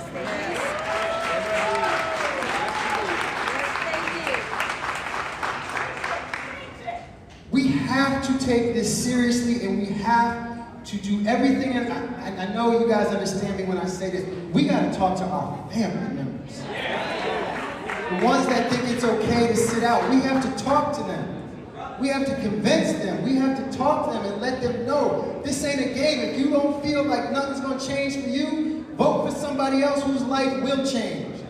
Speaker 9: We have to take this seriously, and we have to do everything. And I know you guys understand me when I say this. We got to talk to our family members. The ones that think it's okay to sit out. We have to talk to them. We have to convince them. We have to talk to them and let them know this ain't a game. If you don't feel like nothing's going to change for you, vote for somebody else whose life will change.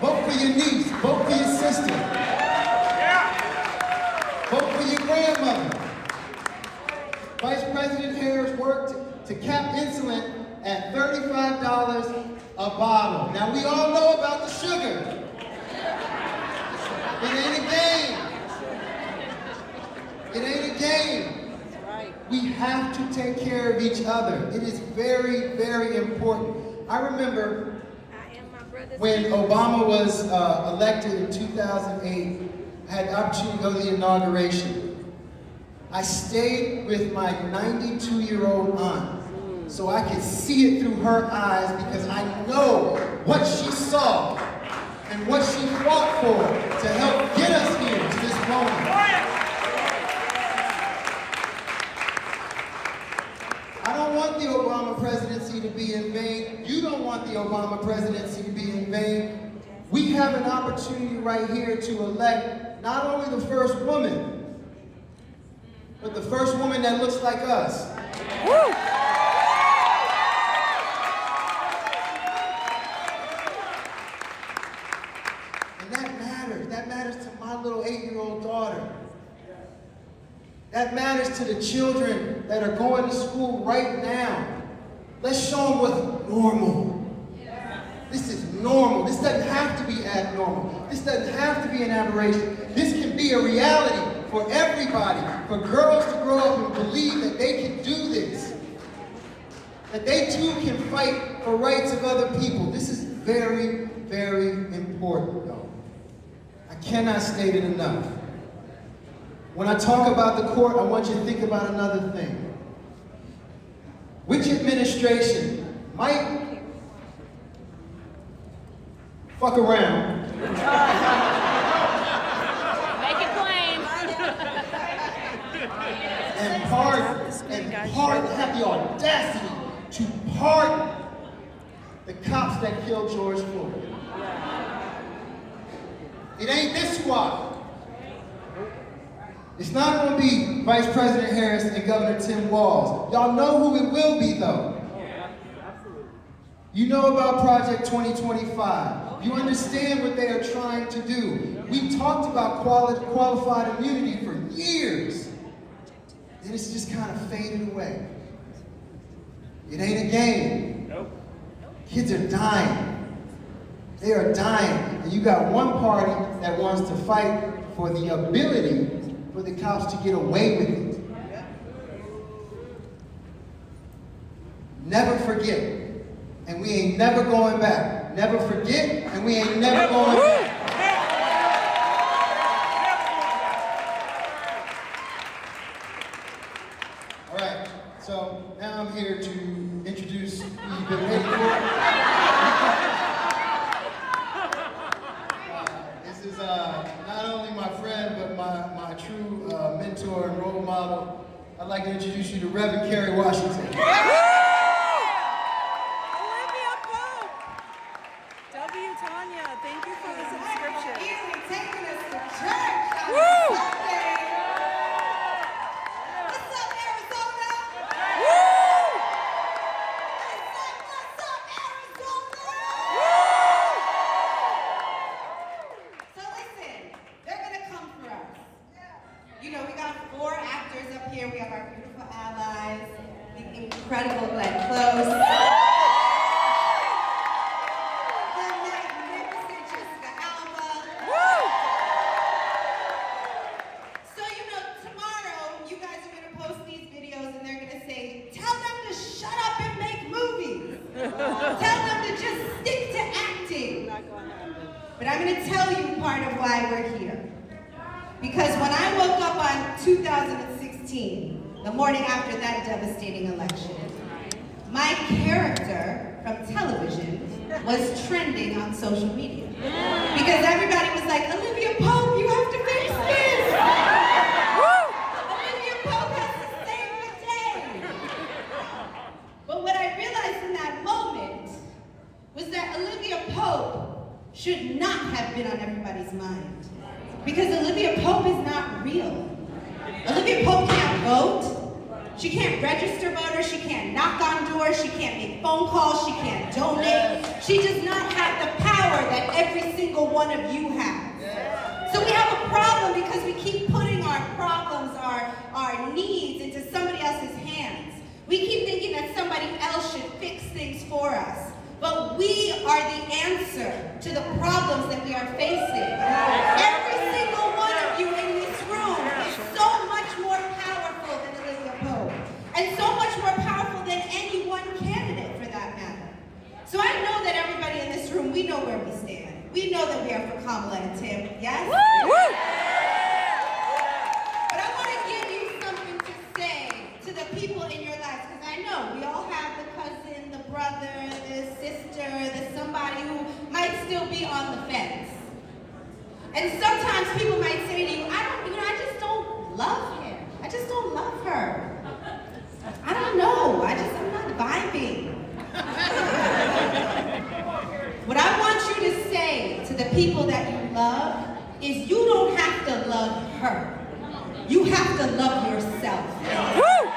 Speaker 9: Vote for your niece. Vote for your sister. Vote for your grandmother. Vice President Harris worked to cap insulin at $35 a bottle. Now we all know about the sugar. It ain't a game. It ain't a game. We have to take care of each other. It is very, very important. I remember when Obama was elected in 2008, I had the opportunity to go to the inauguration. I stayed with my 92-year-old aunt so I could see it through her eyes because I know what she saw and what she fought for to help get us here to this moment. I don't want the Obama presidency to be in vain. You don't want the Obama presidency to be in vain. We have an opportunity right here to elect not only the first woman, but the first woman that looks like us. That matters to my little 8-year-old daughter. That matters to the children that are going to school right now. Let's show them what's normal. This is normal. This doesn't have to be abnormal. This doesn't have to be an aberration. This can be a reality for everybody, for girls to grow up and believe that they can do this, that they too can fight for rights of other people. This is very, very important, though. I cannot state it enough. When I talk about the court, I want you to think about another thing. Which administration might fuck around
Speaker 3: Make it plain.
Speaker 9: and have the audacity to pardon the cops that killed George Floyd? It ain't this squad. It's not going to be Vice President Harris and Governor Tim Walz. Y'all know who it will be, though. You know about Project 2025. You understand what they are trying to do. We talked about qualified immunity for years. And it's just kind of faded away. It ain't a game. Nope. Kids are dying. They are dying. And you got one party that wants to fight for the ability for the cops to get away with it. Never forget. And we ain't never going back. Never forget, and we ain't never going back. All right, so now I'm here to introduce who you've been waiting for. This is not only my friend, but my true mentor and role model. I'd like to introduce you to Reverend Kerry Washington.
Speaker 4: Thank you for the subscription.
Speaker 5: Easy taking us to church.
Speaker 4: Woo!
Speaker 5: Sunday. What's up, Arizona?
Speaker 4: Woo!
Speaker 5: What's up, Arizona?
Speaker 4: Woo!
Speaker 6: So listen, they're gonna come for us. You know, we got 4 actors up here. We have our beautiful allies, the incredible Glenn Close. Tell them to just stick to acting. But I'm going to tell you part of why we're here. Because when I woke up on 2016, the morning after that devastating election, my character from television was trending on social media. Because everybody was like, Olivia Pope, you have to fix this. Olivia Pope has to save the day. But what I realized in that moment was that Olivia Pope should not have been on everybody's mind. Because Olivia Pope is not real. Olivia Pope can't vote. She can't register voters. She can't knock on doors. She can't make phone calls. She can't donate. She does not have the power that every single one of you has. So we have a problem because we keep putting our problems, our needs into somebody else's hands. We keep thinking that somebody else should fix things for us. But we are the answer to the problems that we are facing. Every single one of you in this room is so much more powerful than Olivia Pope. And so much more powerful than any one candidate for that matter. So I know that everybody in this room, we know where we stand. We know that we are for Kamala and Tim, yes?
Speaker 4: Woo!
Speaker 6: But I want to give you something to say to the people in your lives, because I know we all have the cousin, the brother, the sister, the somebody who might still be on the fence. And sometimes people might say to you, I just don't love him. I just don't love her. I don't know. I'm not vibing. What I want you to say to the people that you love is you don't have to love her. You have to love yourself.
Speaker 4: Woo!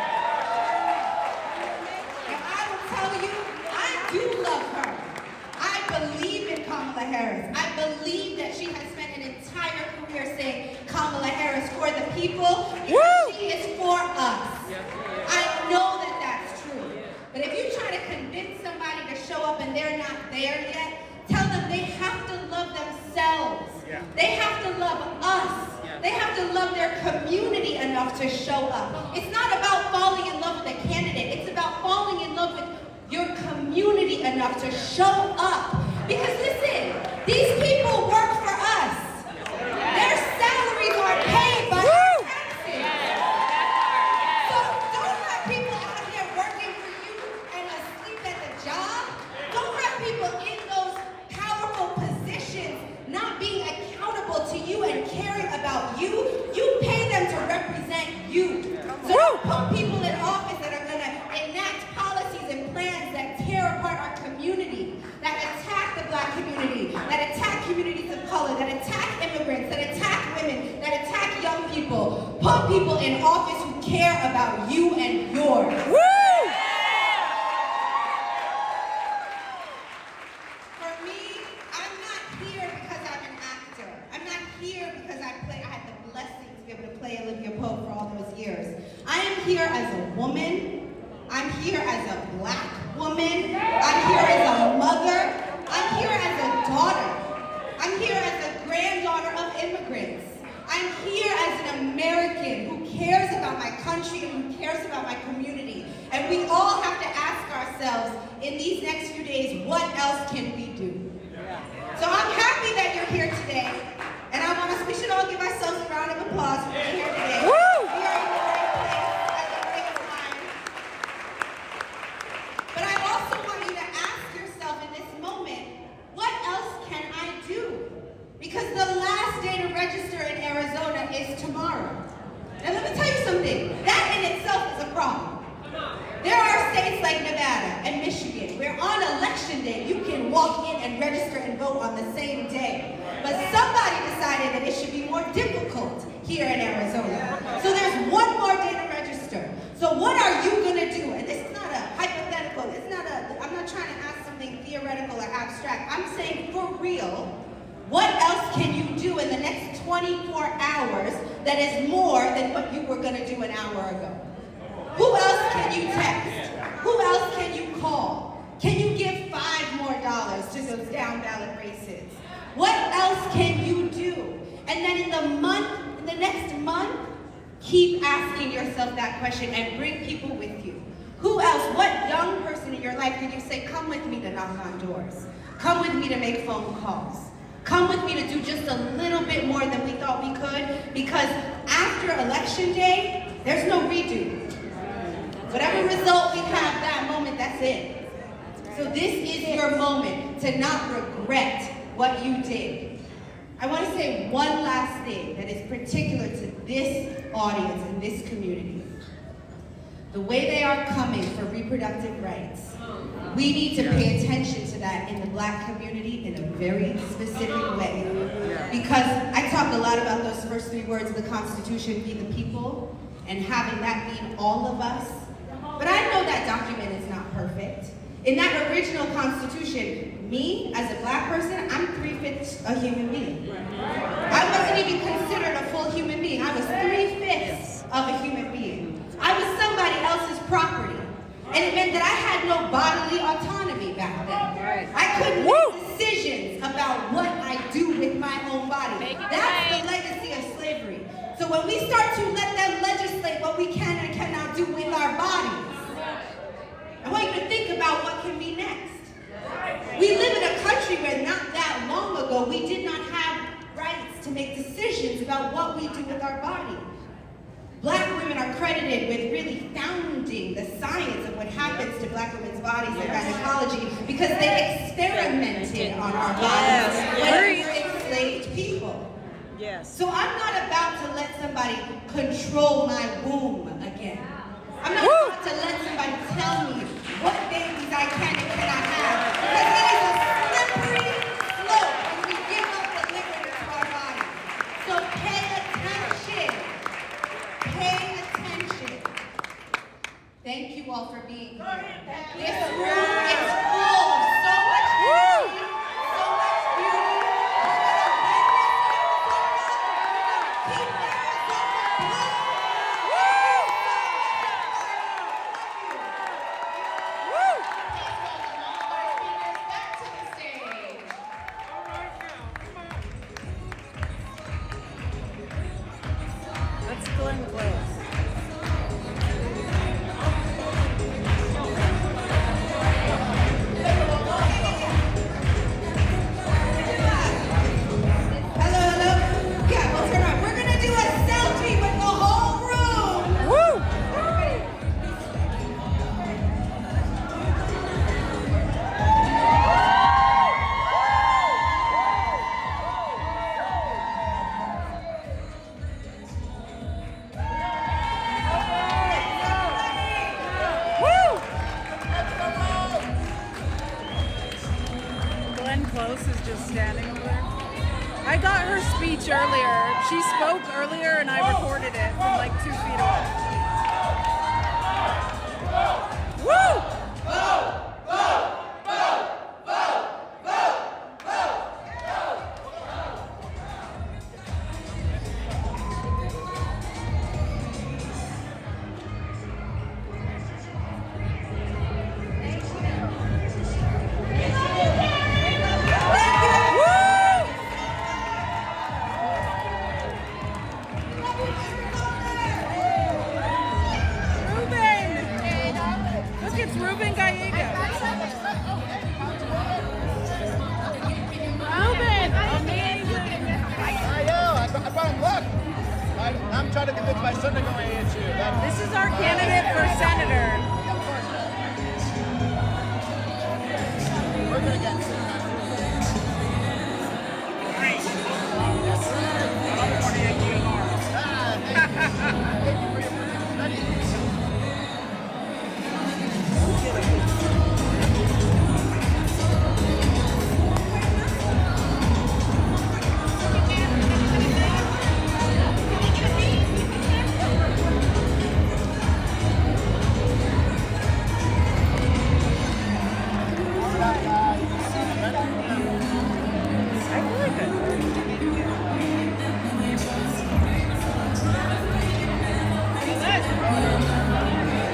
Speaker 6: And I will tell you, I do love her. I believe in Kamala Harris. I believe that she has spent an entire people because she is for us. I know that that's true. But if you try to convince somebody to show up and they're not there yet, tell them they have to love themselves. They have to love us. They have to love their community enough to show up. It's not about falling in love with a candidate. It's about falling in love with your community enough to show up. Because listen, these people work for us. Their salaries are paid by our taxes. So don't have people out here working for you and asleep at the job. Don't have people in those powerful positions not being accountable to you and caring about you. You pay them to represent you. So don't put people in office that are going to enact policies and plans that tear apart our community, that attack the Black community, that attack communities of color, that attack immigrants, that attack women, that attack young people. Put people in office who care about you and yours. For me, I'm not here because I'm an actor. I'm not here because I had the blessing to be able to play Olivia Pope for all those years. I am here as a woman. I'm here as a Black woman. I'm here as a mother. I'm here as a daughter. I'm here as a granddaughter of immigrants. I'm here as an American who cares about my country and who cares about my community. And we all have to ask ourselves in these next few days, what else can we do? So I'm happy that you're here today. And we should all give ourselves a round of applause for being here today. We are in the right place at the right time. But I also want you to ask yourself in this moment, what else can I do? Because the last day to register in Arizona is tomorrow. Now let me tell you something, that in itself is a problem. There are states like Nevada and Michigan where on election day you can walk in and register and vote on the same day. But somebody decided that it should be more difficult here in Arizona. So there's one more day to register. So what are you going to do? And this is not a hypothetical. I'm not trying to ask something theoretical or abstract. I'm saying for real, what else can you do in the next 24 hours that is more than what you were going to do an hour ago? Who else can you text? Who else can you call? Can you give $5 more to those down ballot races? What else can you do? And then in the next month, keep asking yourself that question and bring people with you. Who else? What young person in your life can you say, come with me to knock on doors? Come with me to make phone calls. Come with me to do just a little bit more than we thought we could, because after election day, there's no redo. Whatever result we have that moment, that's it. So this is your moment to not regret what you did. I want to say one last thing that is particular to this audience and this community. The way they are coming for reproductive rights, we need to pay attention to that in the Black community in a very specific way. Because I talk a lot about those first 3 words of the Constitution, be the people, and having that mean all of us. But I know that document is not perfect. In that original Constitution, me, as a Black person, I'm 3/5 a human being. I wasn't even considered a full human being. I was 3/5 of a human being. I was somebody else's property. And it meant that I had no bodily autonomy back then. I couldn't make decisions about what I do with my own body. That's the legacy of slavery. So when we start to let them legislate what we can and cannot do with our bodies, I want you to think about what can be next. We live in a country where not that long ago we did not have rights to make decisions about what we do with our body. Black women are credited with really founding the science of what happens to Black women's bodies and gynecology because they experimented on our bodies when we were enslaved people. So I'm not about to let somebody control my womb again. I'm not about to let somebody tell me what babies I can and cannot have, because it is a slippery slope when we give up the liberty to our bodies. So pay attention. Pay attention. Thank you all for being here. This room is full of so much beauty, so much beauty. We're going to witness Arizona. We're going to keep Arizona blue.
Speaker 4: Glenn Close.
Speaker 6: Hello, hello. Yeah, we'll turn around. We're gonna do a selfie with the whole room.
Speaker 4: Woo! Woo! Glenn Close is just standing over there. I got her speech earlier. She spoke earlier and I recorded it from like 2 feet away. Woo! Look, it's Ruben Gallego. Ruben, amazing.
Speaker 8: I know. I brought him. Look. I'm trying to convince my son to go ASU.
Speaker 4: This is our candidate for senator.
Speaker 8: We're gonna get.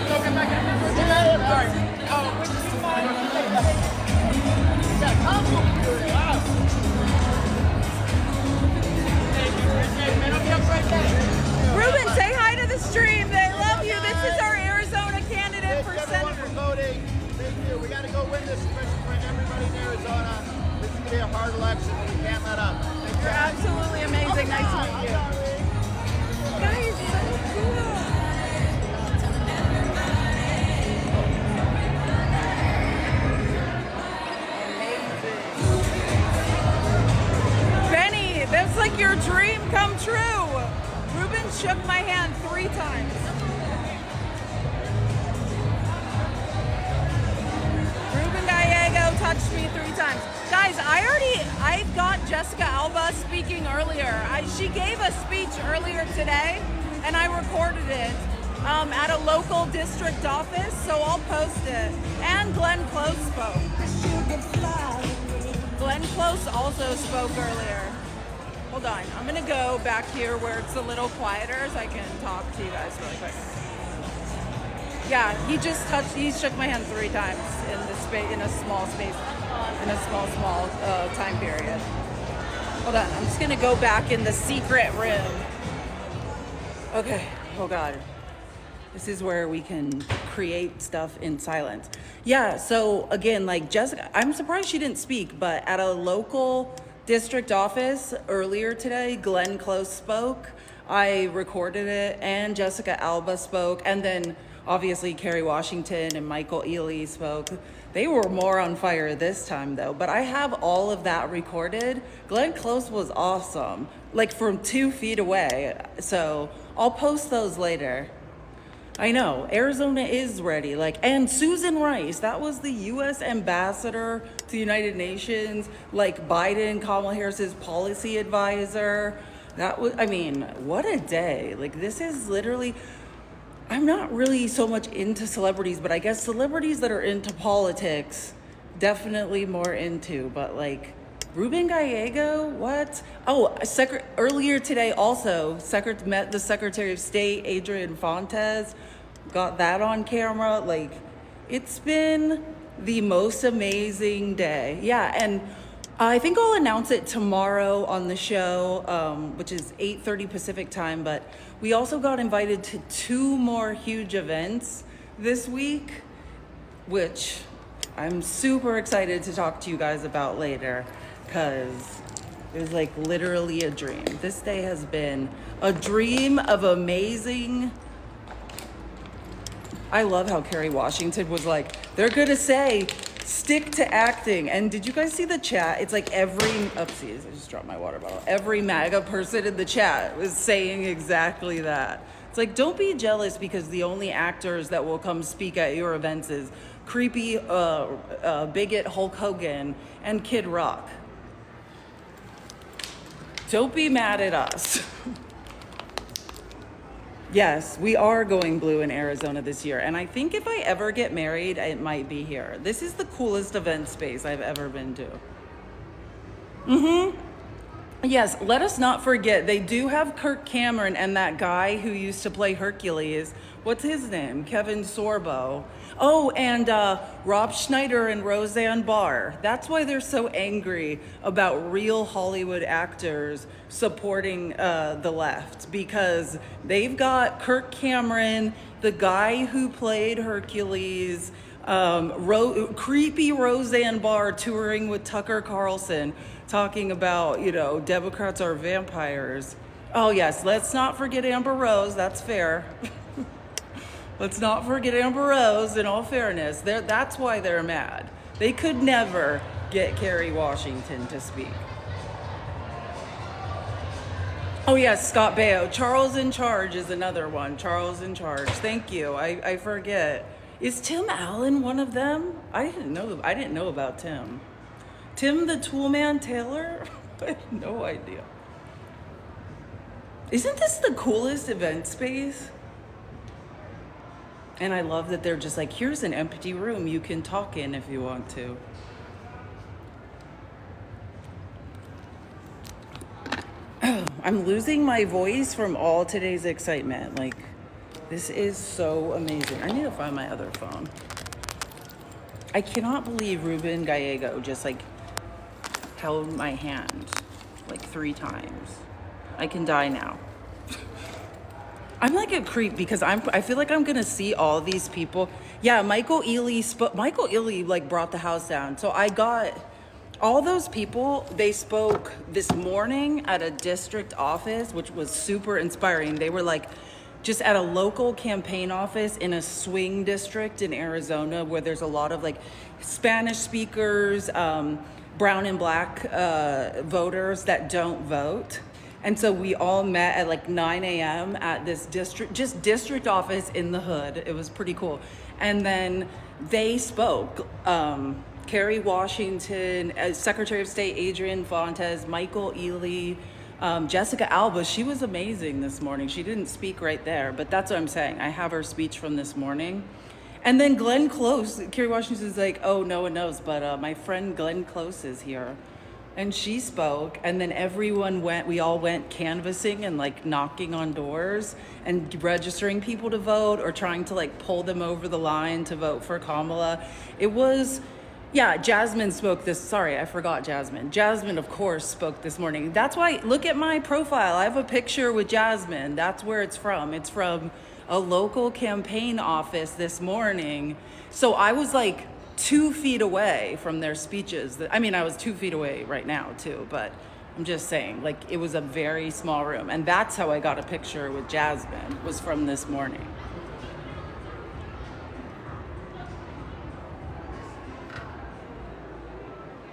Speaker 4: I feel like I Ruben, say hi to the stream. They love you. This is our Arizona candidate for senator.
Speaker 8: Voting. Thank you. We got to go win this, especially for everybody in Arizona. This is going to be a hard election, but we can't let up. Thank you.
Speaker 4: You're absolutely amazing. Nice to meet you. Guys, so cool. Benny, that's like your dream come true. Ruben shook my hand 3 times. Ruben Gallego touched me 3 times. Guys, I got Jessica Alba speaking earlier. She gave a speech earlier today, and I recorded it at a local district office, so I'll post it. And Glenn Close spoke. Glenn Close also spoke earlier. Hold on, I'm gonna go back here where it's a little quieter so I can talk to you guys really quick. Yeah, he shook my hand 3 times in a small time period. Hold on, I'm just gonna go back in the secret room. Okay, oh God. This is where we can create stuff in silence. Yeah, so again, like Jessica, I'm surprised she didn't speak, but at a local district office earlier today, Glenn Close spoke. I recorded it, and Jessica Alba spoke, and then obviously Kerry Washington and Michael Ealy spoke. They were more on fire this time though, but I have all of that recorded. Glenn Close was awesome, like from 2 feet away. So I'll post those later. I know, Arizona is ready. And Susan Rice, that was the U.S. ambassador to the United Nations, like Biden, Kamala Harris's policy advisor. What a day. This is literally, I'm not really so much into celebrities, but I guess celebrities that are into politics, definitely more into, but Ruben Gallego, what? Oh, earlier today also, met the Secretary of State, Adrian Fontes, got that on camera. It's been the most amazing day. Yeah, and I think I'll announce it tomorrow on the show, which is 8:30 Pacific time, but we also got invited to 2 more huge events this week, which I'm super excited to talk to you guys about later, because it was like literally a dream. This day has been a dream of amazing. I love how Kerry Washington was like, they're gonna say, stick to acting. And did you guys see the chat? It's like oopsies, I just dropped my water bottle. Every MAGA person in the chat was saying exactly that. It's like, don't be jealous because the only actors that will come speak at your events is creepy bigot Hulk Hogan and Kid Rock. Don't be mad at us. Yes, we are going blue in Arizona this year. And I think if I ever get married, it might be here. This is the coolest event space I've ever been to. Yes, let us not forget, they do have Kirk Cameron and that guy who used to play Hercules. What's his name? Kevin Sorbo. Oh, and Rob Schneider and Roseanne Barr. That's why they're so angry about real Hollywood actors supporting the left, because they've got Kirk Cameron, the guy who played Hercules, creepy Roseanne Barr touring with Tucker Carlson, talking about, Democrats are vampires. Oh yes, let's not forget Amber Rose, that's fair. Let's not forget Amber Rose, in all fairness. That's why they're mad. They could never get Kerry Washington to speak. Oh yes, Scott Baio. Charles in Charge is another one. Charles in Charge. Thank you. I forget. Is Tim Allen one of them? I didn't know about Tim. Tim the Toolman Taylor? I have no idea. Isn't this the coolest event space? And I love that they're just like, here's an empty room you can talk in if you want to. I'm losing my voice from all today's excitement. Like, this is so amazing. I need to find my other phone. I cannot believe Ruben Gallego just like held my hand like 3 times. I can die now. I'm like a creep because I feel like I'm gonna see all these people. Yeah, Michael Ealy like brought the house down. So I got all those people. They spoke this morning at a district office, which was super inspiring. They were like just at a local campaign office in a swing district in Arizona where there's a lot of like Spanish speakers, brown and black voters that don't vote. And so we all met at like 9 a.m. at this district office in the hood. It was pretty cool. And then they spoke. Kerry Washington, Secretary of State Adrian Fontes, Michael Ealy, Jessica Alba. She was amazing this morning. She didn't speak right there, but that's what I'm saying. I have her speech from this morning. And then Glenn Close, Kerry Washington's like, oh, no one knows, but my friend Glenn Close is here. And she spoke, and then we all went canvassing and like knocking on doors and registering people to vote or trying to like pull them over the line to vote for Kamala. Jasmine spoke sorry, I forgot Jasmine. Jasmine, of course, spoke this morning. That's why, look at my profile. I have a picture with Jasmine. That's where it's from. It's from a local campaign office this morning. So I was like 2 feet away from their speeches. I was 2 feet away right now too, but I'm just saying, like, it was a very small room. And that's how I got a picture with Jasmine, was from this morning.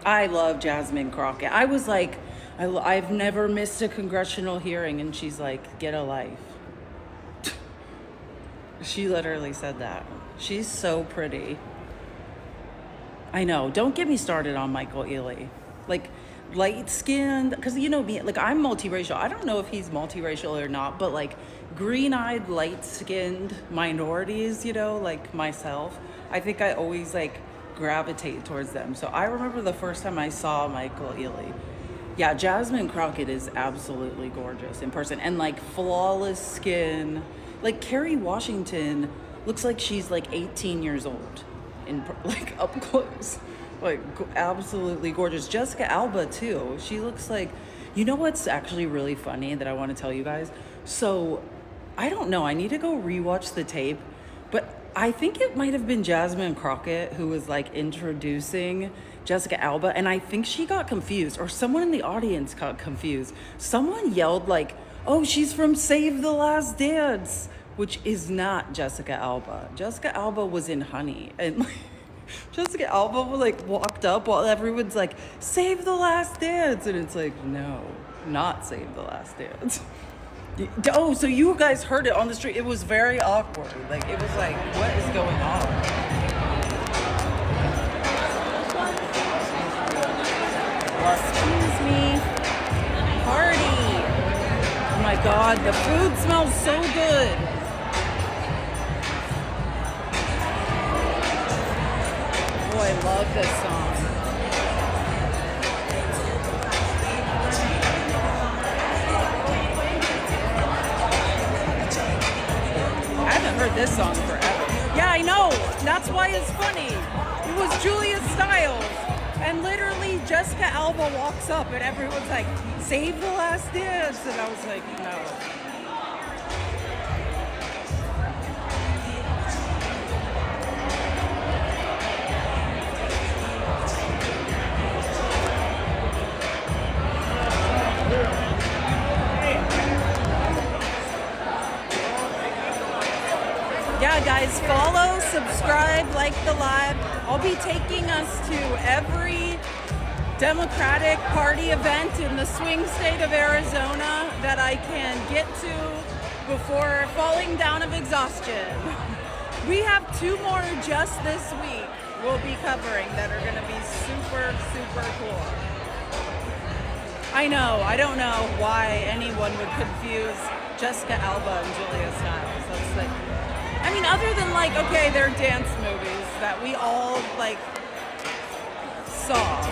Speaker 4: I love Jasmine Crockett. I was like, I've never missed a congressional hearing, and she's like, get a life. She literally said that. She's so pretty. I know. Don't get me started on Michael Ealy. Like, light-skinned, because you know me, like, I'm multiracial. I don't know if he's multiracial or not, but like green-eyed, light-skinned minorities, like myself, I think I always like gravitate towards them. So I remember the first time I saw Michael Ealy. Yeah, Jasmine Crockett is absolutely gorgeous in person, and like flawless skin. Like Kerry Washington looks like she's like 18 years old. Like up close. Like, absolutely gorgeous. Jessica Alba, too. She looks like... You know what's actually really funny that I want to tell you guys? So, I don't know. I need to go rewatch the tape. But I think it might have been Jasmine Crockett who was, like, introducing Jessica Alba. And I think she got confused. Or someone in the audience got confused. Someone yelled, like, oh, she's from Save the Last Dance. Which is not Jessica Alba. Jessica Alba was in Honey. And, like... Jessica Alba like walked up while everyone's like, Save the Last Dance. And it's like, no, not Save the Last Dance. Oh, so you guys heard it on the street. It was very awkward. Like, it was like, what is going on? Excuse me. Party. Oh my God, the food smells so good. Oh, I love this song. I haven't heard this song forever. Yeah, I know. That's why it's funny. It was Julia Stiles. And literally Jessica Alba walks up and everyone's like, Save the Last Dance. And I was like, no. Yeah, guys, follow, subscribe, like the live. I'll be taking us to every Democratic Party event in the swing state of Arizona that I can get to before falling down of exhaustion. We have 2 more just this week we'll be covering that are going to be super, super cool. I know, I don't know why anyone would confuse Jessica Alba and Julia Stiles. That's like... I mean, other than like, okay, they're dance movies that we all like saw,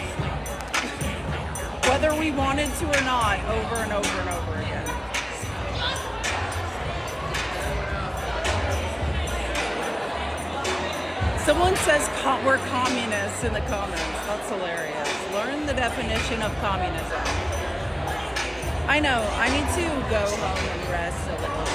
Speaker 4: whether we wanted to or not, over and over and over again. Someone says we're communists in the comments. That's hilarious. Learn the definition of communism. I know, I need to go home and rest a little bit.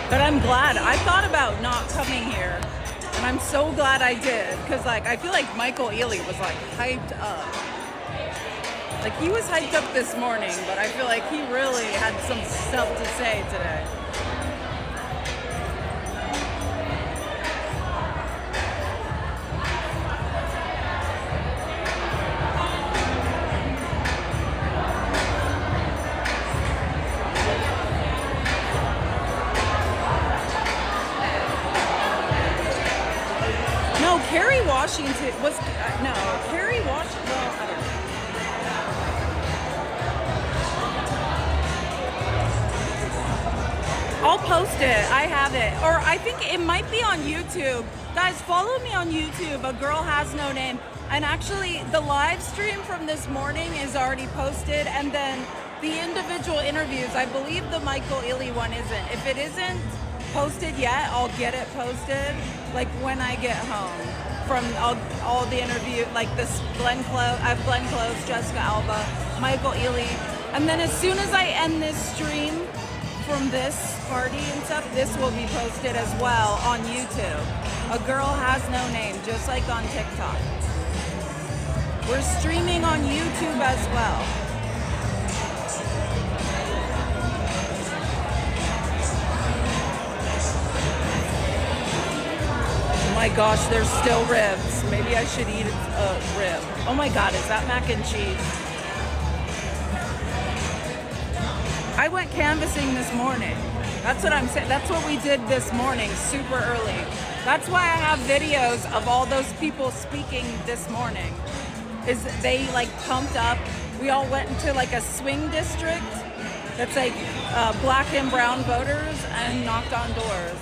Speaker 4: But I'm glad. I thought about not coming here, and I'm so glad I did, because like I feel like Michael Ealy was like hyped up. Like he was hyped up this morning, but I feel like he really had some stuff to say today. Kerry Washington was, no, Kerry Washington, well, I don't know. I'll post it, I have it, or I think it might be on YouTube. Guys, follow me on YouTube, A Girl Has No Name, and actually the live stream from this morning is already posted, and then the individual interviews, I believe the Michael Ealy one isn't. If it isn't posted yet, I'll get it posted, like when I get home. From all the interview, like this Glenn Close, Jessica Alba, Michael Ealy. And then as soon as I end this stream from this party and stuff, this will be posted as well on YouTube. A Girl Has No Name, just like on TikTok. We're streaming on YouTube as well. Oh my gosh, there's still ribs. Maybe I should eat a rib. Oh my God, is that mac and cheese? I went canvassing this morning. That's what I'm saying. That's what we did this morning, super early. That's why I have videos of all those people speaking this morning. Is they like pumped up. We all went into like a swing district that's like black and brown voters and knocked on doors.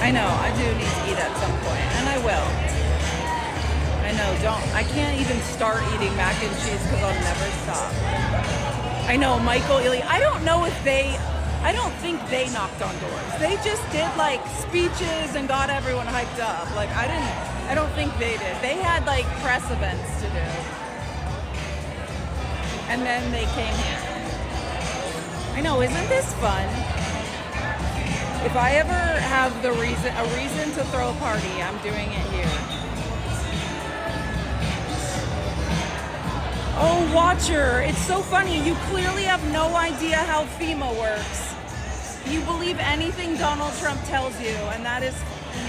Speaker 4: I know, I do need to eat at some point, and I will. I know, I can't even start eating mac and cheese because I'll never stop. I know, Michael, Illy, I don't think they knocked on doors. They just did like speeches and got everyone hyped up. Like, I don't think they did. They had like press events to do. And then they came here. I know, isn't this fun? If I ever have a reason to throw a party, I'm doing it here. Oh, Watcher, it's so funny. You clearly have no idea how FEMA works. You believe anything Donald Trump tells you, and that is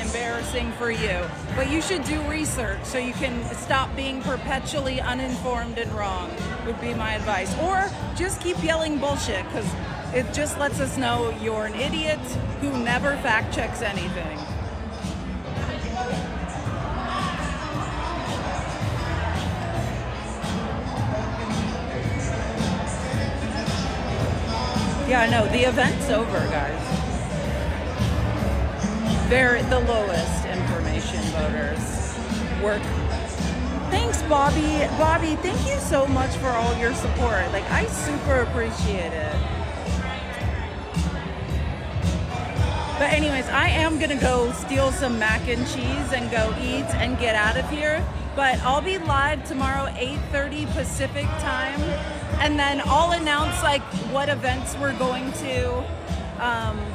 Speaker 4: embarrassing for you. But you should do research so you can stop being perpetually uninformed and wrong, would be my advice. Or just keep yelling bullshit, because it just lets us know you're an idiot who never fact checks anything. Yeah, no, the event's over, guys. They're the lowest information voters. Work. Thanks, Bobby. Bobby, thank you so much for all your support. Like, I super appreciate it. But anyways, I am gonna go steal some mac and cheese and go eat and get out of here. But I'll be live tomorrow, 8:30 Pacific time. And then I'll announce like what events we're going to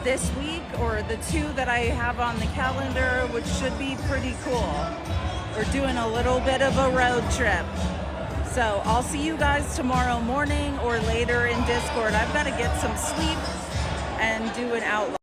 Speaker 4: this week, or the 2 that I have on the calendar, which should be pretty cool. We're doing a little bit of a road trip. So I'll see you guys tomorrow morning or later in Discord. I've got to get some sleep and do an outline.